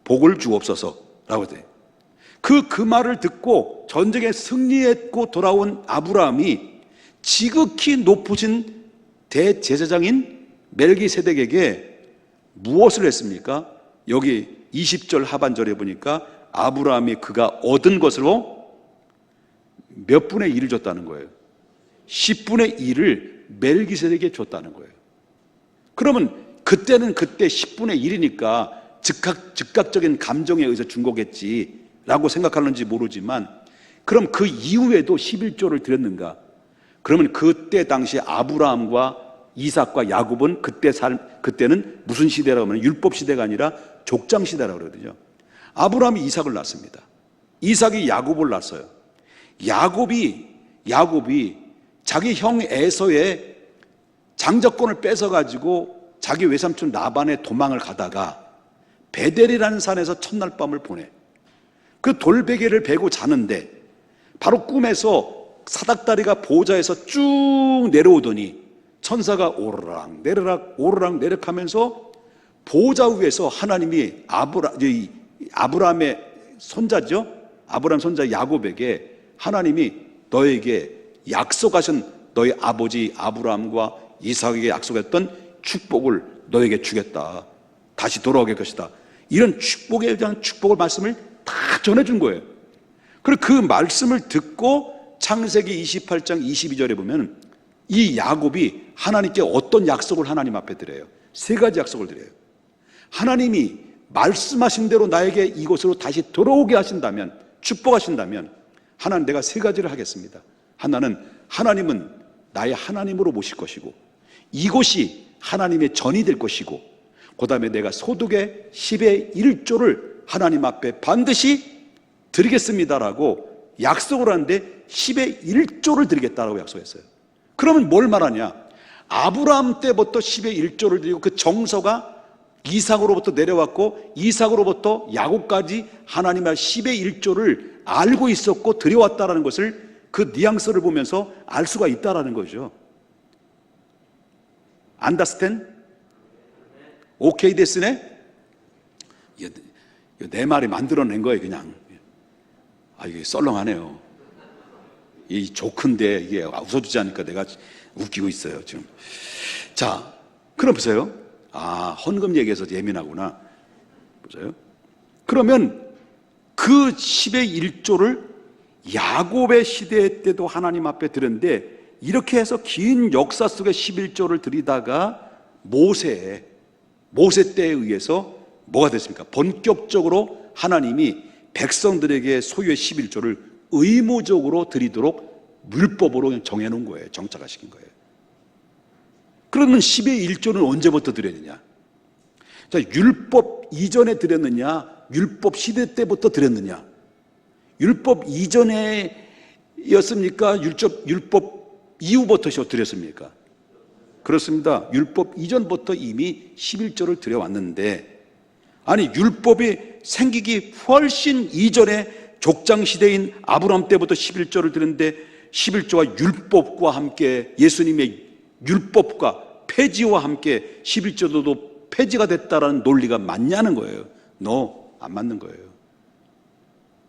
복을 주옵소서라고 돼. 그 말을 듣고 전쟁에 승리했고 돌아온 아브라함이 지극히 높으신 대제사장인 멜기세덱에게 무엇을 했습니까? 여기 20절 하반절에 보니까 아브라함이 그가 얻은 것으로 몇 분의 1을 줬다는 거예요? 10분의 1을 멜기세덱에게 줬다는 거예요. 그러면 그때는 그때 10분의 1이니까 즉각적인 감정에 의해서 준 거겠지라고 생각하는지 모르지만, 그럼 그 이후에도 11조를 드렸는가? 그러면 그때 당시 아브라함과 이삭과 야곱은 그때는 무슨 시대라고 하면 율법 시대가 아니라 족장 시대라고 그러거든요. 아브라함이 이삭을 낳습니다. 이삭이 야곱을 낳았어요. 야곱이 자기 형 에서의 장자권을 뺏어가지고 자기 외삼촌 라반의 도망을 가다가 베델이라는 산에서 첫날 밤을 보내. 그 돌베개를 베고 자는데 바로 꿈에서 사닥다리가 보좌에서 쭉 내려오더니 천사가 오르락 내리락 하면서 보좌 위에서 하나님이 아브라함의 손자죠. 아브라함 손자 야곱에게 하나님이 너에게 약속하신 너희 아버지 아브라함과 이삭에게 약속했던 축복을 너에게 주겠다. 다시 돌아오게 할 것이다. 이런 축복에 대한 축복의 말씀을 다 전해준 거예요. 그리고 그 말씀을 듣고 창세기 28장 22절에 보면 이 야곱이 하나님께 어떤 약속을 하나님 앞에 드려요? 세 가지 약속을 드려요. 하나님이 말씀하신 대로 나에게 이곳으로 다시 돌아오게 하신다면, 축복하신다면 하나님, 내가 세 가지를 하겠습니다. 하나는 하나님은 나의 하나님으로 모실 것이고, 이곳이 하나님의 전이 될 것이고, 그 다음에 내가 소득의 10의 1조를 하나님 앞에 반드시 드리겠습니다라고 약속을 하는데 10의 1조를 드리겠다라고 약속했어요. 그러면 뭘 말하냐? 아브라함 때부터 10의 1조를 드리고 그 정서가 이삭으로부터 내려왔고 이삭으로부터 야곱까지 하나님의 10의 1조를 알고 있었고 드려왔다라는 것을 그 뉘앙스를 보면서 알 수가 있다라는 거죠. Understand? 오케이 됐으네? 내 말이 만들어낸 거예요, 그냥. 이게 썰렁하네요. 이 조크인데 이게 웃어주지 않으니까 내가 웃기고 있어요, 지금. 자, 그럼 보세요. 헌금 얘기해서 예민하구나. 보세요. 그러면 그 10의 1조를 야곱의 시대 때도 하나님 앞에 드렸는데, 이렇게 해서 긴 역사 속에 11조를 드리다가 모세 때에 의해서 뭐가 됐습니까? 본격적으로 하나님이 백성들에게 소유의 11조를 의무적으로 드리도록 율법으로 그냥 정해놓은 거예요. 정착화시킨 거예요. 그러면 10의 1조는 언제부터 드렸느냐? 자, 율법 이전에 드렸느냐? 율법 시대 때부터 드렸느냐? 율법 이전에였습니까? 율법 이후부터 드렸습니까? 그렇습니다. 율법 이전부터 이미 11조를 드려왔는데, 아니 율법이 생기기 훨씬 이전에 족장시대인 아브라함 때부터 11조를 드렸는데 11조와 율법과 함께, 예수님의 율법과 폐지와 함께 11조도 폐지가 됐다라는 논리가 맞냐는 거예요. 안 맞는 거예요.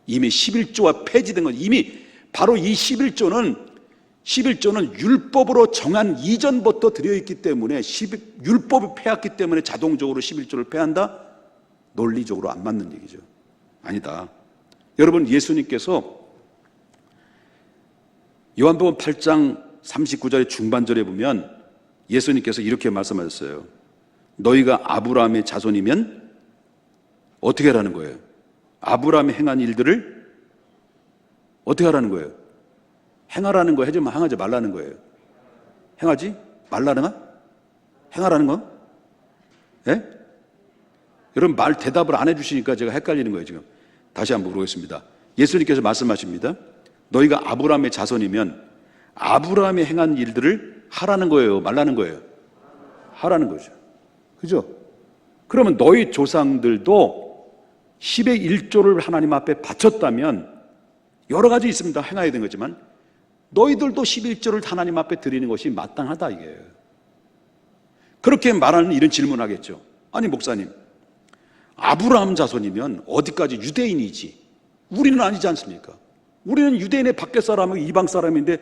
이미 11조와 폐지된 건, 이미 바로 이 11조는 율법으로 정한 이전부터 드려있기 때문에, 율법이 폐했기 때문에 자동적으로 11조를 폐한다? 논리적으로 안 맞는 얘기죠. 아니다. 여러분, 예수님께서 요한복음 8장 39절의 중반절에 보면 예수님께서 이렇게 말씀하셨어요. 너희가 아브라함의 자손이면 어떻게 하라는 거예요? 아브라함이 행한 일들을 어떻게 하라는 거예요? 행하라는 거, 해주면 행하지 말라는 거예요. 행하지 말라는 거? 행하라는 거? 예? 여러분, 대답을 안 해주시니까 제가 헷갈리는 거예요, 지금. 다시 한번 물어보겠습니다. 예수님께서 말씀하십니다. 너희가 아브라함의 자손이면 아브라함이 행한 일들을 하라는 거예요, 말라는 거예요? 하라는 거죠. 그죠? 그러면 너희 조상들도 10의 1조를 하나님 앞에 바쳤다면, 여러 가지 있습니다. 행해야 되는 거지만 너희들도 11조를 하나님 앞에 드리는 것이 마땅하다, 이게요. 그렇게 말하는 이런 질문을 하겠죠. 아니 목사님, 아브라함 자손이면 어디까지 유대인이지, 우리는 아니지 않습니까? 우리는 유대인의 밖에 사람이고 이방 사람인데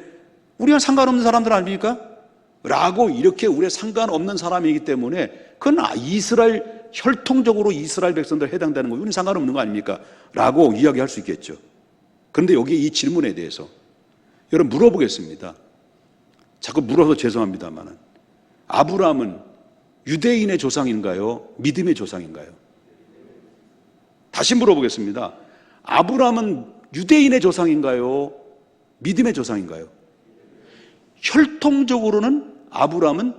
우리가 상관없는 사람들 아닙니까? 라고, 이렇게 우리가 상관없는 사람이기 때문에 그건 이스라엘, 혈통적으로 이스라엘 백성들 해당되는 거, 우리는 상관없는 거 아닙니까? 라고 이야기할 수 있겠죠. 그런데 여기 이 질문에 대해서 여러분 물어보겠습니다. 자꾸 물어서 죄송합니다만, 아브라함은 유대인의 조상인가요? 믿음의 조상인가요? 다시 물어보겠습니다. 아브라함은 유대인의 조상인가요? 믿음의 조상인가요? 혈통적으로는 아브라함은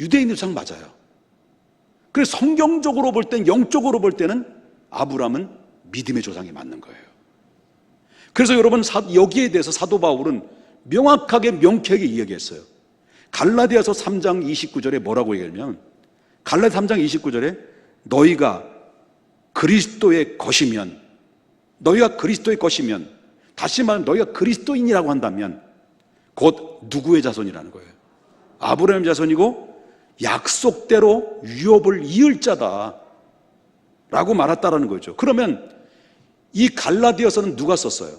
유대인의 조상 맞아요. 그래서 성경적으로 볼 때는, 영적으로 볼 때는 아브라함은 믿음의 조상이 맞는 거예요. 그래서 여러분, 여기에 대해서 사도 바울은 명확하게 명쾌하게 이야기했어요. 갈라디아서 3장 29절에 뭐라고 얘기하냐면, 갈라디아 3장 29절에 너희가 그리스도의 것이면, 다시 말하면 너희가 그리스도인이라고 한다면 곧 누구의 자손이라는 거예요? 아브라함의 자손이고 약속대로 유업을 이을 자다 라고 말했다라는 거죠. 그러면 이 갈라디아서는 누가 썼어요?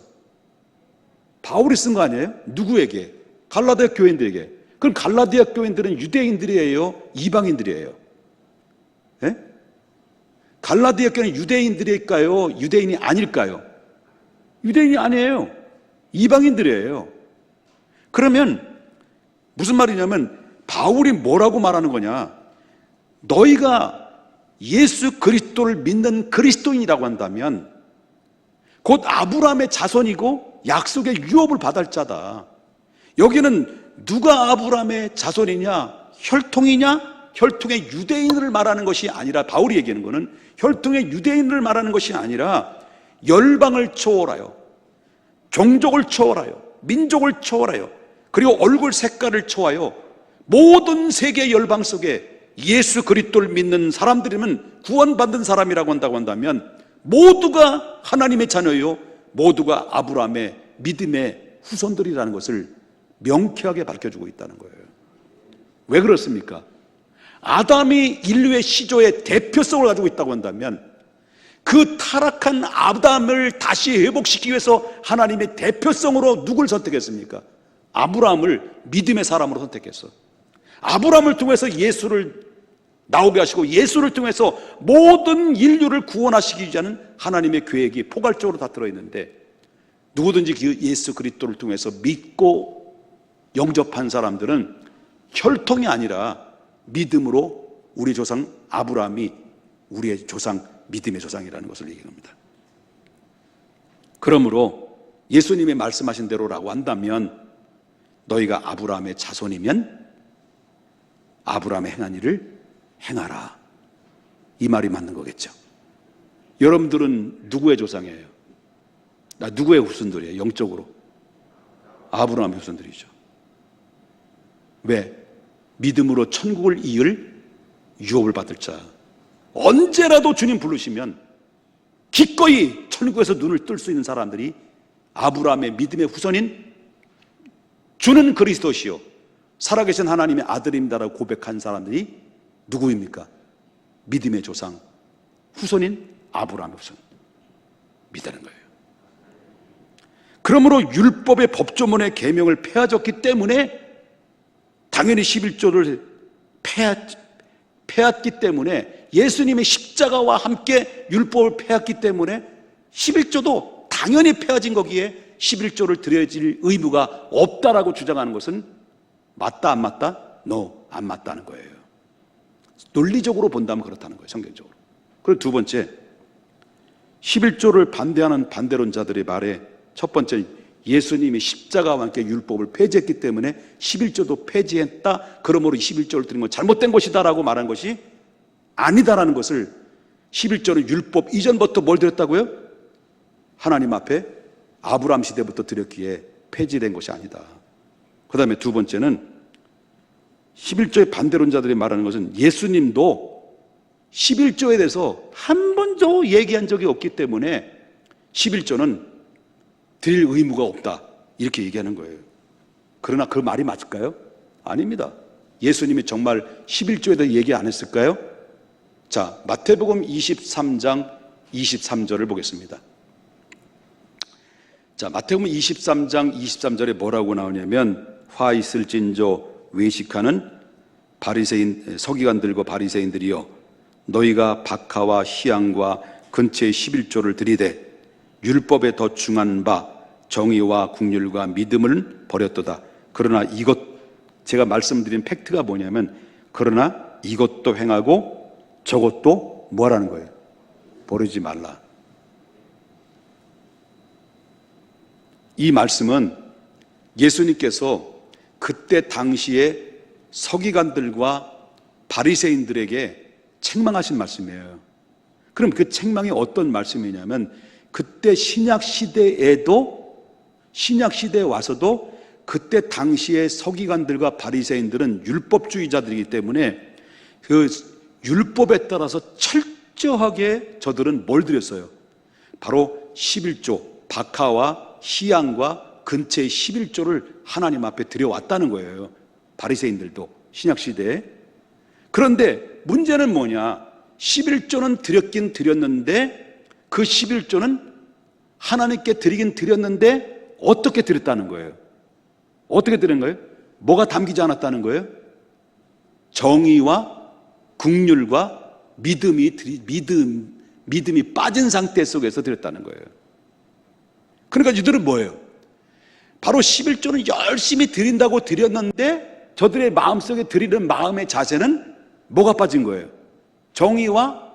바울이 쓴 거 아니에요? 누구에게? 갈라디아 교인들에게. 그럼 갈라디아 교인들은 유대인들이에요? 이방인들이에요? 예? 갈라디아 교회는 유대인들일까요? 유대인이 아닐까요? 유대인이 아니에요. 이방인들이에요. 그러면 무슨 말이냐면 바울이 뭐라고 말하는 거냐? 너희가 예수 그리스도를 믿는 그리스도인이라고 한다면 곧 아브라함의 자손이고 약속의 유업을 받을 자다. 여기는 누가 아브라함의 자손이냐? 혈통이냐? 혈통의 유대인을 말하는 것이 아니라, 바울이 얘기하는 것은 혈통의 유대인을 말하는 것이 아니라 열방을 초월하여, 종족을 초월하여, 민족을 초월하여, 그리고 얼굴 색깔을 초월하여 모든 세계 열방 속에 예수 그리스도를 믿는 사람들이면 구원받은 사람이라고 한다고 한다면 모두가 하나님의 자녀요, 모두가 아브라함의 믿음의 후손들이라는 것을 명쾌하게 밝혀주고 있다는 거예요. 왜 그렇습니까? 아담이 인류의 시조의 대표성을 가지고 있다고 한다면 그 타락한 아담을 다시 회복시키기 위해서 하나님의 대표성으로 누굴 선택했습니까? 아브라함을 믿음의 사람으로 선택했어. 아브라함을 통해서 예수를 나오게 하시고 예수를 통해서 모든 인류를 구원하시기 위한 하나님의 계획이 포괄적으로 다 들어있는데, 누구든지 그 예수 그리스도를 통해서 믿고 영접한 사람들은 혈통이 아니라 믿음으로 우리 조상 아브라함이 우리의 조상, 믿음의 조상이라는 것을 얘기합니다. 그러므로 예수님이 말씀하신 대로라고 한다면 너희가 아브라함의 자손이면 아브라함의 행한 일을 행하라, 이 말이 맞는 거겠죠. 여러분들은 누구의 조상이에요? 나 누구의 후손들이에요? 영적으로 아브라함의 후손들이죠. 왜? 믿음으로 천국을 이을 유업을 받을 자. 언제라도 주님 부르시면 기꺼이 천국에서 눈을 뜰 수 있는 사람들이 아브라함의 믿음의 후손인 주는 그리스도시요 살아계신 하나님의 아들입니다라고 고백한 사람들이 누구입니까? 믿음의 조상, 후손인 아브라함의 후손 믿다는 거예요. 그러므로 율법의 법조문의 계명을 폐하졌기 때문에 당연히 11조를 폐했기 때문에, 예수님의 십자가와 함께 율법을 폐했기 때문에 11조도 당연히 폐해진 거기에 11조를 드려질 의무가 없다라고 주장하는 것은 맞다 안 맞다? No, 안 맞다는 거예요. 논리적으로 본다면 그렇다는 거예요, 성경적으로. 그리고 두 번째, 11조를 반대하는 반대론자들의 말에 첫 번째, 예수님이 십자가와 함께 율법을 폐지했기 때문에 11조도 폐지했다, 그러므로 11조를 드린 건 잘못된 것이다 라고 말한 것이 아니다라는 것을, 11조는 율법 이전부터 뭘 드렸다고요? 하나님 앞에 아브라함 시대부터 드렸기에 폐지된 것이 아니다. 그 다음에 두 번째는 11조의 반대론자들이 말하는 것은 예수님도 11조에 대해서 한 번도 얘기한 적이 없기 때문에 11조는 드릴 의무가 없다, 이렇게 얘기하는 거예요. 그러나 그 말이 맞을까요? 아닙니다. 예수님이 정말 11조에 대해 얘기 안 했을까요? 자, 마태복음 23장 23절을 보겠습니다. 자, 마태복음 23장 23절에 뭐라고 나오냐면, 화 있을진저 외식하는 바리새인 서기관들과 바리새인들이여, 너희가 박하와 희양과 근처의 11조를 들이되 율법에 더 중한 바 정의와 국률과 믿음을 버렸도다. 그러나 이것, 제가 말씀드린 팩트가 뭐냐면, 그러나 이것도 행하고 저것도 뭐라는 거예요? 버리지 말라. 이 말씀은 예수님께서 그때 당시에 서기관들과 바리새인들에게 책망하신 말씀이에요. 그럼 그 책망이 어떤 말씀이냐면, 그때 신약 시대에 와서도 그때 당시의 서기관들과 바리새인들은 율법주의자들이기 때문에 그 율법에 따라서 철저하게 저들은 뭘 드렸어요? 바로 11조, 박하와 희양과 근처의 11조를 하나님 앞에 드려왔다는 거예요. 바리새인들도 신약 시대에. 그런데 문제는 뭐냐? 11조는 드렸긴 드렸는데, 그 11조는 하나님께 드리긴 드렸는데 어떻게 드렸다는 거예요? 어떻게 드린 거예요? 뭐가 담기지 않았다는 거예요? 정의와 국률과 믿음이 빠진 상태 속에서 드렸다는 거예요. 그러니까 이들은 뭐예요? 바로 11조는 열심히 드린다고 드렸는데 저들의 마음속에 드리는 마음의 자세는 뭐가 빠진 거예요? 정의와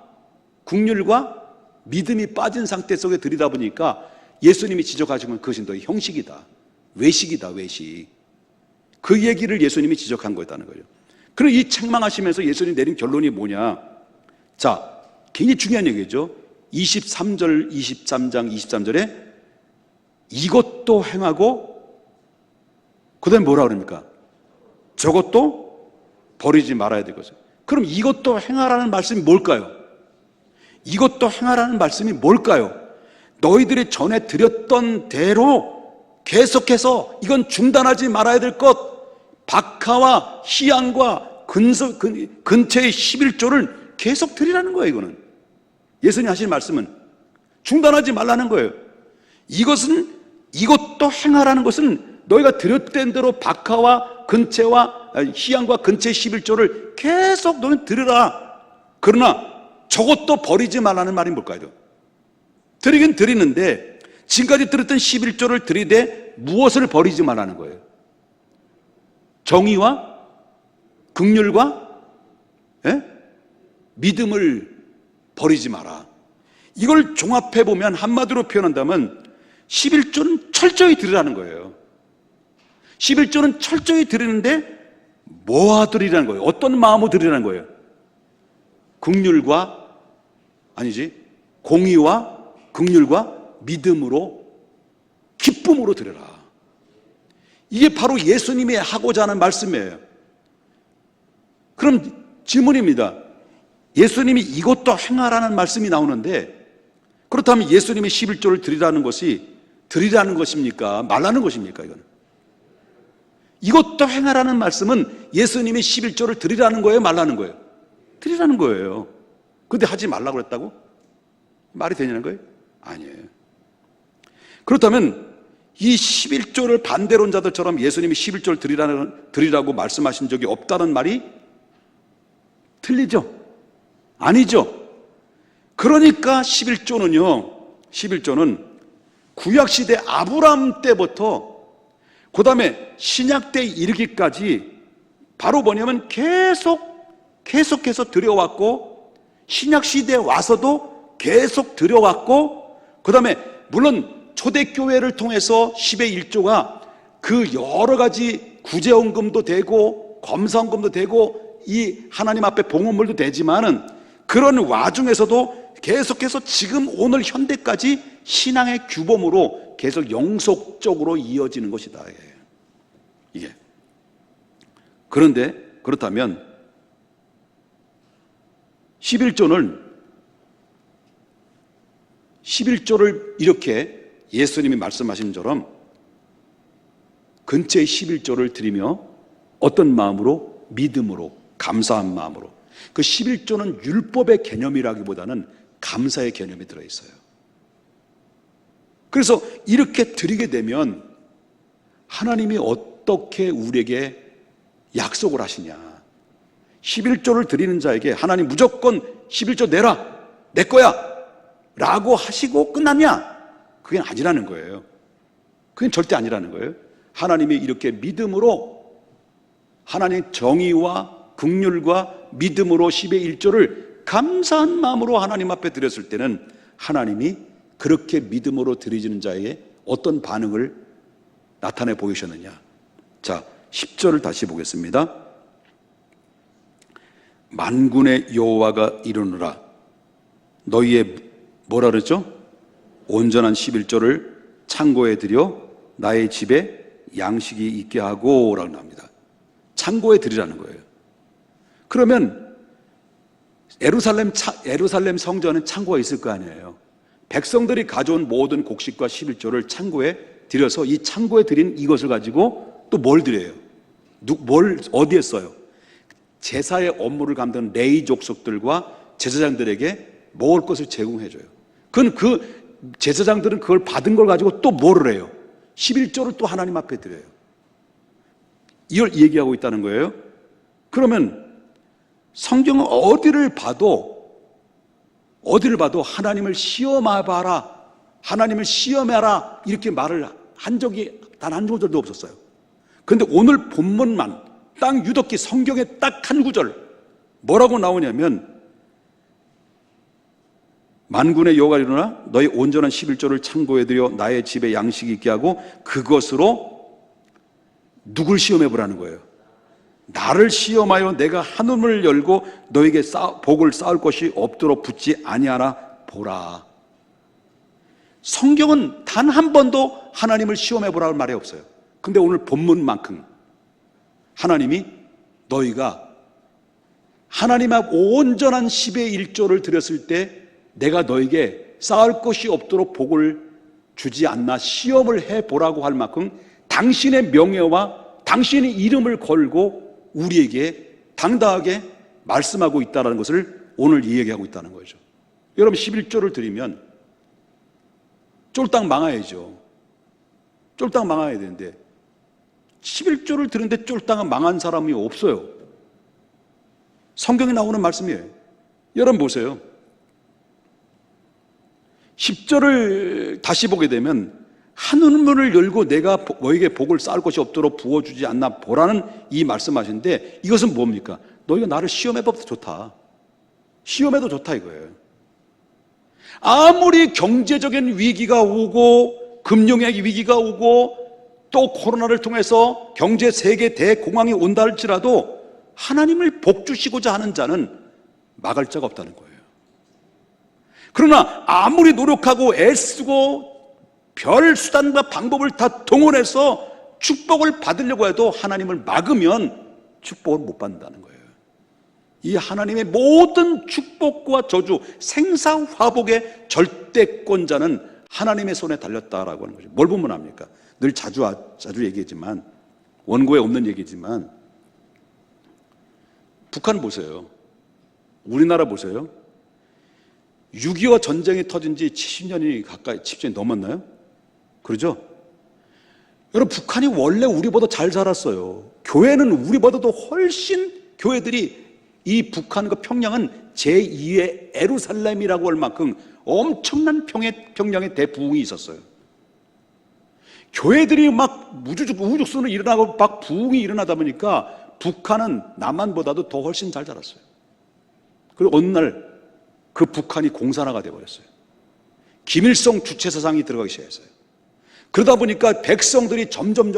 긍휼과 믿음이 빠진 상태 속에 드리다 보니까 예수님이 지적하신 건 그것이 너희 형식이다. 외식이다, 외식. 그 얘기를 예수님이 지적한 거였다는 거예요. 그럼 이 책망하시면서 예수님이 내린 결론이 뭐냐? 자, 굉장히 중요한 얘기죠. 23절, 23장, 23절에 이것도 행하고 그 다음에 뭐라 그럽니까? 저것도 버리지 말아야 되겠어요. 그럼 이것도 행하라는 말씀이 뭘까요? 이것도 행하라는 말씀이 뭘까요? 너희들이 전에 드렸던 대로 계속해서 이건 중단하지 말아야 될 것, 박하와 희양과 근처의 11조를 계속 드리라는 거예요. 이거는 예수님 하신 말씀은 중단하지 말라는 거예요. 이것도 행하라는 것은 너희가 드렸던 대로 박하와 근체와 희양과 근체의 11조를 계속 너는 드리라. 그러나 저것도 버리지 말라는 말이 뭘까요? 드리긴 드리는데 지금까지 드렸던 11조를 드리되 무엇을 버리지 말라는 거예요? 정의와 긍휼과 믿음을 버리지 마라. 이걸 종합해 보면 한마디로 표현한다면 11조는 철저히 드리라는 거예요. 11조는 철저히 드리는데 뭐와 드리라는 거예요? 어떤 마음으로 드리라는 거예요? 긍휼과 공의와 긍휼과 믿음으로 기쁨으로 드려라. 이게 바로 예수님이 하고자 하는 말씀이에요. 그럼 질문입니다. 예수님이 이것도 행하라는 말씀이 나오는데 그렇다면 예수님이 11조를 드리라는 것이 드리라는 것입니까? 말라는 것입니까? 이것도 행하라는 말씀은 예수님이 11조를 드리라는 거예요? 말라는 거예요? 드리라는 거예요. 근데 하지 말라고 그랬다고? 말이 되냐는 거예요? 아니에요. 그렇다면 이 11조를 반대론자들처럼 예수님이 11조를 드리라고 말씀하신 적이 없다는 말이 틀리죠? 아니죠? 그러니까 11조는 구약시대 아브라함 때부터 그 다음에 신약때 이르기까지 바로 뭐냐면 계속해서 드려왔고 신약시대에 와서도 계속 드려왔고 그 다음에 물론 초대교회를 통해서 10의 1조가 그 여러 가지 구제헌금도 되고 검사헌금도 되고 이 하나님 앞에 봉헌물도 되지만은 그런 와중에서도 계속해서 지금 오늘 현대까지 신앙의 규범으로 계속 영속적으로 이어지는 것이다. 이게. 그런데 그렇다면 11조를 이렇게 예수님이 말씀하신 것처럼 근처의 11조를 드리며 어떤 마음으로? 믿음으로, 감사한 마음으로. 그 11조는 율법의 개념이라기보다는 감사의 개념이 들어있어요. 그래서 이렇게 드리게 되면 하나님이 어떻게 우리에게 약속을 하시냐? 11조를 드리는 자에게 하나님 무조건 11조 내라, 내 거야 라고 하시고 끝났냐? 그게 아니라는 거예요. 그게 절대 아니라는 거예요. 하나님이 이렇게 믿음으로 하나님의 정의와 긍휼과 믿음으로 10의 1조를 감사한 마음으로 하나님 앞에 드렸을 때는 하나님이 그렇게 믿음으로 드리는 자에게 어떤 반응을 나타내 보이셨느냐? 자, 10절을 다시 보겠습니다. 만군의 여호와가 이르노라 너희의 뭐라 그랬죠? 온전한 11조를 창고에 들여 나의 집에 양식이 있게 하고 라고 합니다. 창고에 드리라는 거예요. 그러면 예루살렘 성전은 창고가 있을 거 아니에요. 백성들이 가져온 모든 곡식과 11조를 창고에 들여서 이 창고에 드린 이것을 가지고 또 뭘 드려요? 어디에 써요? 제사의 업무를 감당하는 레위 족속들과 제사장들에게 먹을 것을 제공해줘요. 그 제사장들은 그걸 받은 걸 가지고 또 뭐를 해요? 11조를 또 하나님 앞에 드려요. 이걸 얘기하고 있다는 거예요. 그러면 성경은 어디를 봐도 어디를 봐도 하나님을 시험해봐라, 하나님을 시험해라 이렇게 말을 한 적이 단 한 구절도 없었어요. 그런데 오늘 본문만 딱 유독히 성경에 딱 한 구절 뭐라고 나오냐면, 만군의 여호와가 일어나 너희 온전한 11조를 창고에 들여 나의 집에 양식이 있게 하고 그것으로 누굴 시험해보라는 거예요. 나를 시험하여 내가 한음을 열고 너에게 복을 쌓을 것이 없도록 붙지 아니하나 보라. 성경은 단 한 번도 하나님을 시험해보라는 말이 없어요. 근데 오늘 본문만큼 하나님이 너희가 하나님 앞 온전한 10의 1조를 드렸을 때 내가 너에게 쌓을 것이 없도록 복을 주지 않나 시험을 해보라고 할 만큼 당신의 명예와 당신의 이름을 걸고 우리에게 당당하게 말씀하고 있다는 것을 오늘 이야기하고 있다는 거죠. 여러분, 11조를 드리면 쫄딱 망해야죠. 쫄딱 망해야 되는데 11조를 드는데 쫄딱 망한 사람이 없어요. 성경에 나오는 말씀이에요. 여러분 보세요. 10절을 다시 보게 되면 하늘문을 열고 내가 너에게 복을 쌓을 것이 없도록 부어주지 않나 보라는 이 말씀하시는데, 이것은 뭡니까? 너희가 나를 시험해봐도 좋다, 시험해도 좋다 이거예요. 아무리 경제적인 위기가 오고 금융의 위기가 오고 또 코로나를 통해서 경제 세계 대공황이 온다 할지라도 하나님을 복주시고자 하는 자는 막을 자가 없다는 거예요. 그러나 아무리 노력하고 애쓰고 별 수단과 방법을 다 동원해서 축복을 받으려고 해도 하나님을 막으면 축복을 못 받는다는 거예요. 이 하나님의 모든 축복과 저주, 생사화복의 절대권자는 하나님의 손에 달렸다라고 하는 거죠. 뭘 보면 압니까? 늘 자주 얘기하지만, 원고에 없는 얘기지만, 북한 보세요. 우리나라 보세요. 6.25 전쟁이 터진 지 70년이 가까이, 70년이 넘었나요? 그러죠? 여러분, 북한이 원래 우리보다 잘 살았어요. 교회는 우리보다도 훨씬, 교회들이 이 북한과 평양은 제2의 에루살렘이라고 할 만큼 엄청난 평양의 대부흥이 있었어요. 교회들이 막 우죽순으로 일어나고 막 부흥이 일어나다 보니까 북한은 남한보다도 더 훨씬 잘 자랐어요. 그리고 어느 날 그 북한이 공산화가 되어버렸어요. 김일성 주체사상이 들어가기 시작했어요. 그러다 보니까 백성들이 점점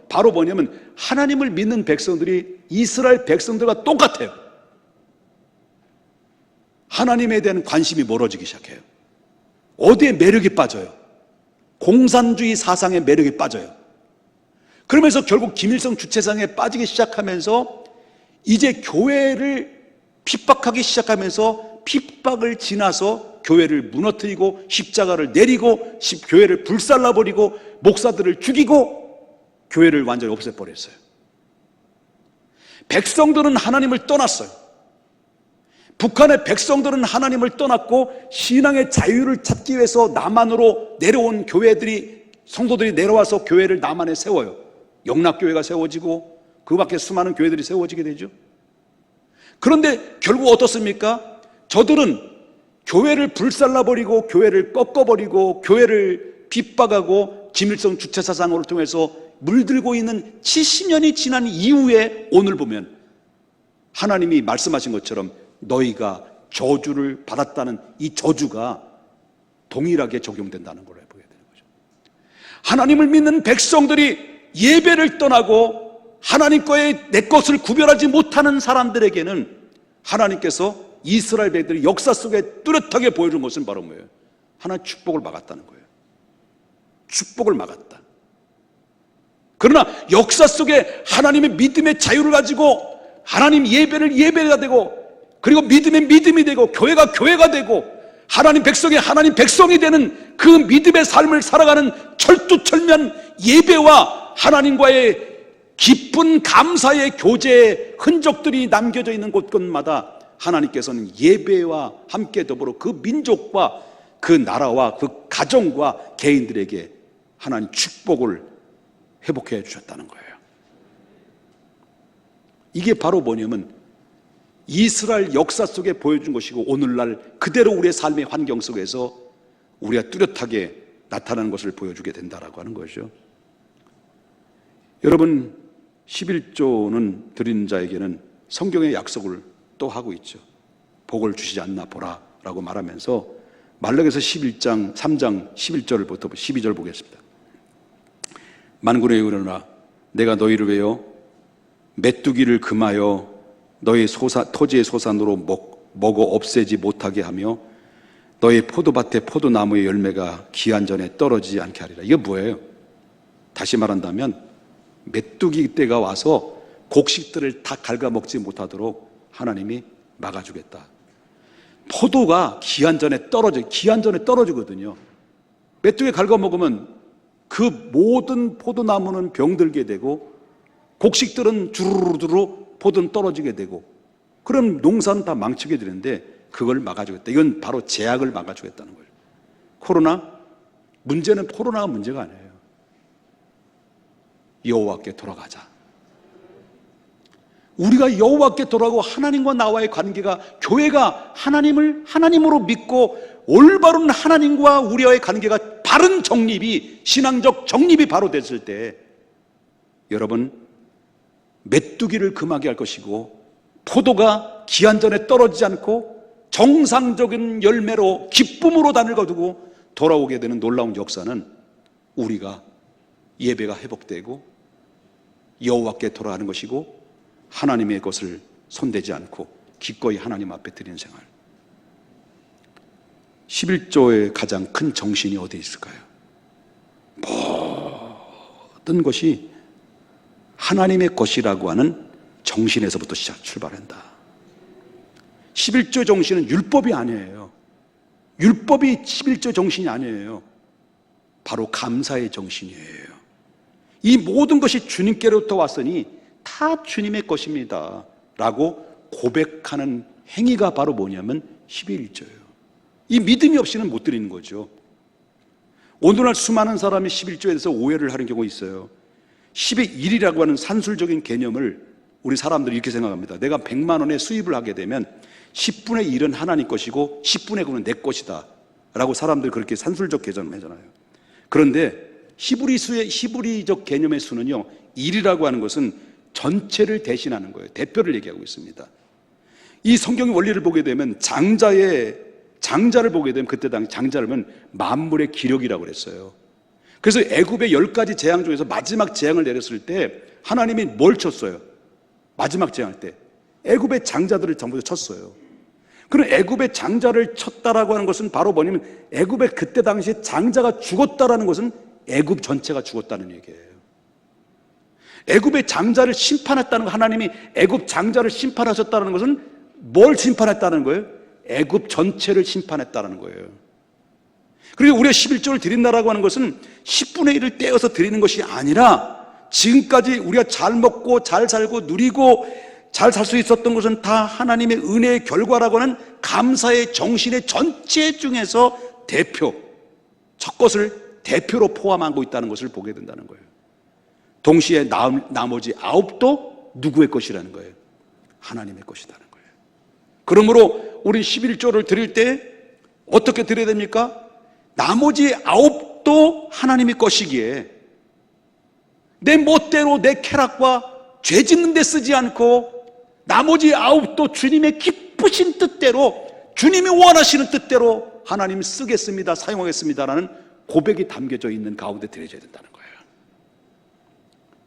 바로 뭐냐면 하나님을 믿는 백성들이 이스라엘 백성들과 똑같아요. 하나님에 대한 관심이 멀어지기 시작해요. 어디에 매력이 빠져요? 공산주의 사상의 매력이 빠져요. 그러면서 결국 김일성 주체사상에 빠지기 시작하면서 이제 교회를 핍박하기 시작하면서 핍박을 지나서 교회를 무너뜨리고 십자가를 내리고 교회를 불살라버리고 목사들을 죽이고 교회를 완전히 없애버렸어요. 백성들은 하나님을 떠났어요. 북한의 백성들은 하나님을 떠났고 신앙의 자유를 찾기 위해서 남한으로 내려온 교회들이, 성도들이 내려와서 교회를 남한에 세워요. 영락교회가 세워지고 그 밖에 수많은 교회들이 세워지게 되죠. 그런데 결국 어떻습니까? 저들은 교회를 불살라버리고 교회를 꺾어버리고 교회를 핍박하고 김일성 주체사상으로 통해서 물들고 있는 70년이 지난 이후에 오늘 보면 하나님이 말씀하신 것처럼 너희가 저주를 받았다는 이 저주가 동일하게 적용된다는 걸 보게 되는 거죠. 하나님을 믿는 백성들이 예배를 떠나고 하나님과의 내 것을 구별하지 못하는 사람들에게는 하나님께서 이스라엘 백성들이 역사 속에 뚜렷하게 보여준 것은 바로 뭐예요? 하나님 축복을 막았다는 거예요. 축복을 막았다. 그러나 역사 속에 하나님의 믿음의 자유를 가지고 하나님 예배를 예배가 되고, 그리고 믿음의 믿음이 되고, 교회가 교회가 되고, 하나님 백성이 하나님 백성이 되는 그 믿음의 삶을 살아가는 철두철미한 예배와 하나님과의 기쁜 감사의 교제의 흔적들이 남겨져 있는 곳곳마다 하나님께서는 예배와 함께 더불어 그 민족과 그 나라와 그 가정과 개인들에게 하나님 축복을 회복해 주셨다는 거예요. 이게 바로 뭐냐면 이스라엘 역사 속에 보여준 것이고 오늘날 그대로 우리의 삶의 환경 속에서 우리가 뚜렷하게 나타나는 것을 보여주게 된다라고 하는 거죠. 여러분, 11조는 드리는 자에게는 성경의 약속을 또 하고 있죠. 복을 주시지 않나 보라 라고 말하면서 말라기서 11장 3장 11절부터 12절 보겠습니다. 만군의 여호와나 내가 너희를 위하여 메뚜기를 금하여 너희 토지의 소산으로 먹어 없애지 못하게 하며 너희 포도밭의 포도나무의 열매가 기한 전에 떨어지지 않게 하리라. 이게 뭐예요? 다시 말한다면 메뚜기 때가 와서 곡식들을 다 갉아먹지 못하도록 하나님이 막아주겠다. 포도가 기한 전에 떨어지거든요. 메뚜기 갉아먹으면 그 모든 포도나무는 병들게 되고 곡식들은 주르르르 포도는 떨어지게 되고 그럼 농사는 다 망치게 되는데 그걸 막아주겠다. 이건 바로 재앙을 막아주겠다는 거예요. 문제는 코로나가 문제가 아니에요. 여호와께 돌아가자. 우리가 여호와께 돌아가고 하나님과 나와의 관계가, 교회가 하나님으로 믿고 올바른 하나님과 우리와의 관계가 바른 정립이, 신앙적 정립이 바로 됐을 때 여러분, 메뚜기를 금하게 할 것이고 포도가 기한 전에 떨어지지 않고 정상적인 열매로 기쁨으로 단을 거두고 돌아오게 되는 놀라운 역사는 우리가 예배가 회복되고 여호와께 돌아가는 것이고 하나님의 것을 손대지 않고 기꺼이 하나님 앞에 드리는 생활. 11조의 가장 큰 정신이 어디에 있을까요? 모든 것이 하나님의 것이라고 하는 정신에서부터 출발한다. 11조 정신은 율법이 아니에요. 율법이 11조 정신이 아니에요. 바로 감사의 정신이에요. 이 모든 것이 주님께로부터 왔으니 다 주님의 것입니다 라고 고백하는 행위가 바로 뭐냐면 11조예요. 이 믿음이 없이는 못 드리는 거죠. 오늘날 수많은 사람이 11조에 대해서 오해를 하는 경우가 있어요. 10의 1이라고 하는 산술적인 개념을 우리 사람들이 이렇게 생각합니다. 내가 100만 원의 수입을 하게 되면 10분의 1은 하나님 것이고 10분의 9는 내 것이다 라고 사람들이 그렇게 산술적 개념을 하잖아요. 그런데 히브리적 개념의 수는요, 1이라고 하는 것은 전체를 대신하는 거예요. 대표를 얘기하고 있습니다. 이 성경의 원리를 보게 되면 장자를 보게 되면 그때 당시 장자를 보면 만물의 기력이라고 그랬어요. 그래서 애굽의 10가지 재앙 중에서 마지막 재앙을 내렸을 때 하나님이 뭘 쳤어요? 마지막 재앙할 때 애굽의 장자들을 전부 다 쳤어요. 그럼 애굽의 장자를 쳤다라고 하는 것은 바로 뭐냐면 애굽의 그때 당시에 장자가 죽었다라는 것은 애굽 전체가 죽었다는 얘기예요. 애굽의 장자를 심판했다는 거, 하나님이 애굽 장자를 심판하셨다는 것은 뭘 심판했다는 거예요? 애굽 전체를 심판했다는 거예요. 그리고 우리가 11조를 드린다라고 하는 것은 10분의 1을 떼어서 드리는 것이 아니라 지금까지 우리가 잘 먹고 잘 살고 누리고 잘 살 수 있었던 것은 다 하나님의 은혜의 결과라고 하는 감사의 정신의 전체 중에서 첫 것을 대표로 포함하고 있다는 것을 보게 된다는 거예요. 동시에 나머지 9도 누구의 것이라는 거예요? 하나님의 것이라는 거예요. 그러므로 우리 11조를 드릴 때 어떻게 드려야 됩니까? 나머지 9도 하나님의 것이기에 내 멋대로 내 쾌락과 죄 짓는 데 쓰지 않고 나머지 9도 주님의 기쁘신 뜻대로, 주님이 원하시는 뜻대로 하나님 쓰겠습니다, 사용하겠습니다라는 고백이 담겨져 있는 가운데 드려져야 된다는 거예요.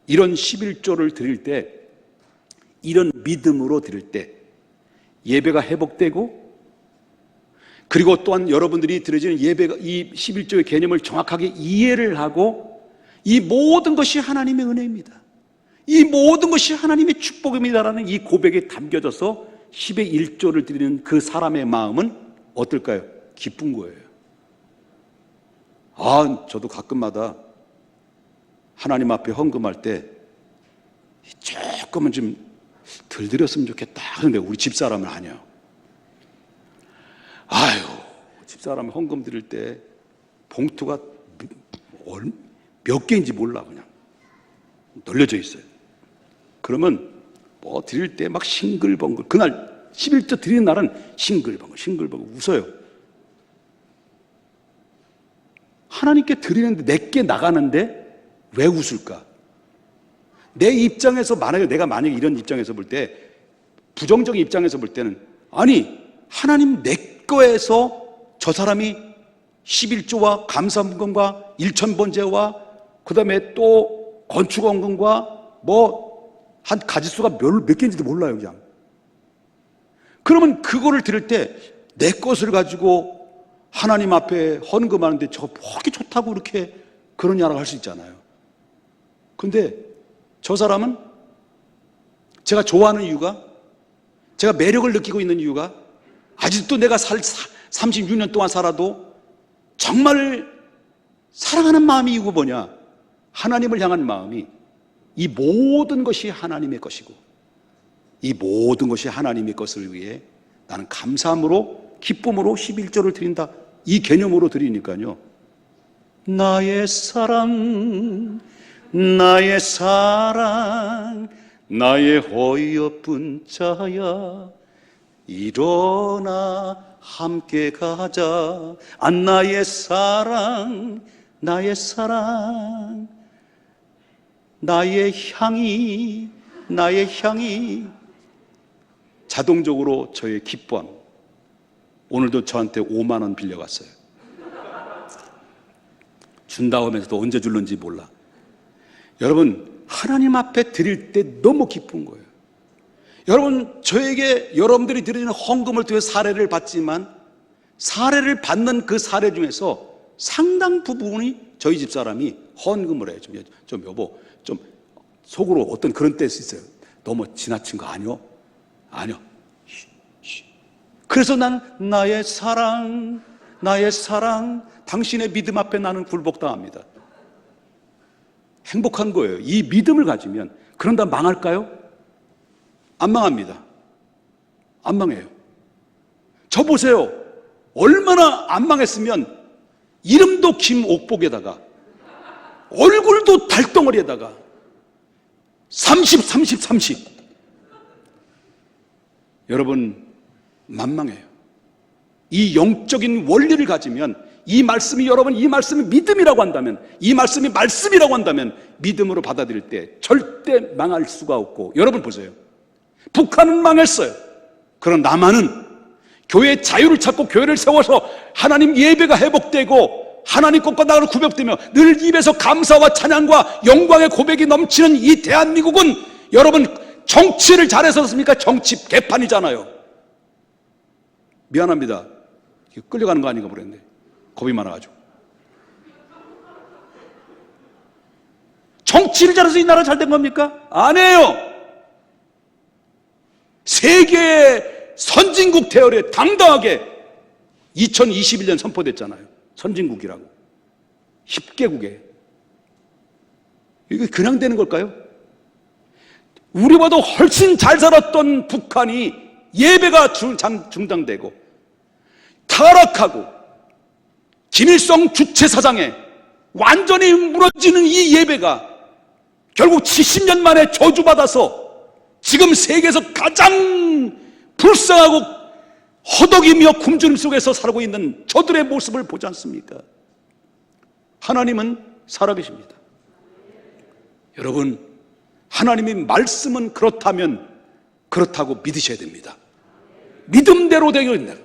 이런 11조를 드릴 때, 이런 믿음으로 드릴 때 예배가 회복되고, 그리고 또한 여러분들이 드려지는 예배가 이 11조의 개념을 정확하게 이해를 하고, 이 모든 것이 하나님의 은혜입니다, 이 모든 것이 하나님의 축복입니다라는 이 고백에 담겨져서 10의 1조를 드리는 그 사람의 마음은 어떨까요? 기쁜 거예요. 저도 가끔마다 하나님 앞에 헌금할 때 조금은 좀 덜 드렸으면 좋겠다 하는데 우리 집사람은 아니야. 집사람 헌금 드릴 때 봉투가 몇 개인지 몰라, 그냥 널려져 있어요. 그러면 드릴 때 막 싱글벙글, 그날 11조 드리는 날은 싱글벙글 웃어요. 하나님께 드리는데 내게 나가는데 왜 웃을까? 내 입장에서 만약에 이런 입장에서 볼 때, 부정적인 입장에서 볼 때는, 아니 하나님 내 거에서 저 사람이 11조와 감사헌금과 일천번제와 그 다음에 또 건축원금과 뭐 한 가지수가 몇 개인지도 몰라요. 그냥 그러면 그거를 들을 때 내 것을 가지고 하나님 앞에 헌금하는데 저 뭐게 좋다고 이렇게 그러냐라고 할 수 있잖아요. 근데 저 사람은 제가 좋아하는 이유가, 제가 매력을 느끼고 있는 이유가, 아직도 내가 36년 동안 살아도 정말 사랑하는 마음이 이거 뭐냐? 하나님을 향한 마음이, 이 모든 것이 하나님의 것이고 이 모든 것이 하나님의 것을 위해 나는 감사함으로, 기쁨으로 11조를 드린다, 이 개념으로 드리니까요. 나의 사랑, 나의 사랑, 나의 어여쁜 자야, 일어나 함께 가자. 나의 사랑, 나의 사랑, 나의 향이, 나의 향이. 자동적으로 저의 기쁨. 오늘도 저한테 5만 원 빌려갔어요. 준다고 하면서도 언제 줄는지 몰라. 여러분, 하나님 앞에 드릴 때 너무 기쁜 거예요. 여러분, 저에게 여러분들이 드리는 헌금을 통해 사례를 받지만, 사례를 받는 그 사례 중에서 상당 부분이 저희 집 사람이 헌금을 해요. 좀 여보, 좀 속으로 어떤 그런 때가 있어요. 너무 지나친 거 아니요? 아니요. 그래서 난 나의 사랑, 나의 사랑, 당신의 믿음 앞에 나는 굴복당합니다. 행복한 거예요. 이 믿음을 가지면. 그런다 망할까요? 안 망합니다. 안 망해요. 저 보세요. 얼마나 안 망했으면 이름도 김옥복에다가 얼굴도 달덩어리에다가 30. 여러분, 만망해요. 이 영적인 원리를 가지면, 이 말씀이, 여러분, 이 말씀이 믿음이라고 한다면, 이 말씀이 말씀이라고 한다면 믿음으로 받아들일 때 절대 망할 수가 없고. 여러분 보세요. 북한은 망했어요. 그럼 남한은 교회의 자유를 찾고 교회를 세워서 하나님 예배가 회복되고 하나님 것과 나로 구별되며 늘 입에서 감사와 찬양과 영광의 고백이 넘치는 이 대한민국은, 여러분, 정치를 잘해서 그렇습니까? 정치 개판이잖아요. 미안합니다. 끌려가는 거 아닌가 모르겠네. 겁이 많아가지고. 정치를 잘해서 이 나라 잘 된 겁니까? 아니에요. 세계의 선진국 대열에 당당하게 2021년 선포됐잖아요. 선진국이라고. 10개국에. 이게 그냥 되는 걸까요? 우리보다 훨씬 잘 살았던 북한이 예배가 중단되고 타락하고 김일성 주체사상에 완전히 무너지는 이 예배가 결국 70년 만에 저주받아서 지금 세계에서 가장 불쌍하고 허덕이며 굶주림 속에서 살고 있는 저들의 모습을 보지 않습니까? 하나님은 살아계십니다. 여러분, 하나님의 말씀은 그렇다면 그렇다고 믿으셔야 됩니다. 믿음대로 되는,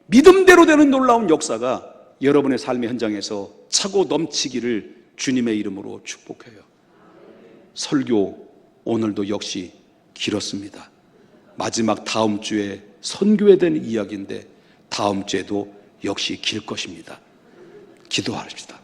믿음대로 되는 놀라운 역사가 여러분의 삶의 현장에서 차고 넘치기를 주님의 이름으로 축복해요. 설교 오늘도 역시 길었습니다. 마지막 다음 주에 선교에 대한 이야기인데 다음 주에도 역시 길 것입니다. 기도하십시다.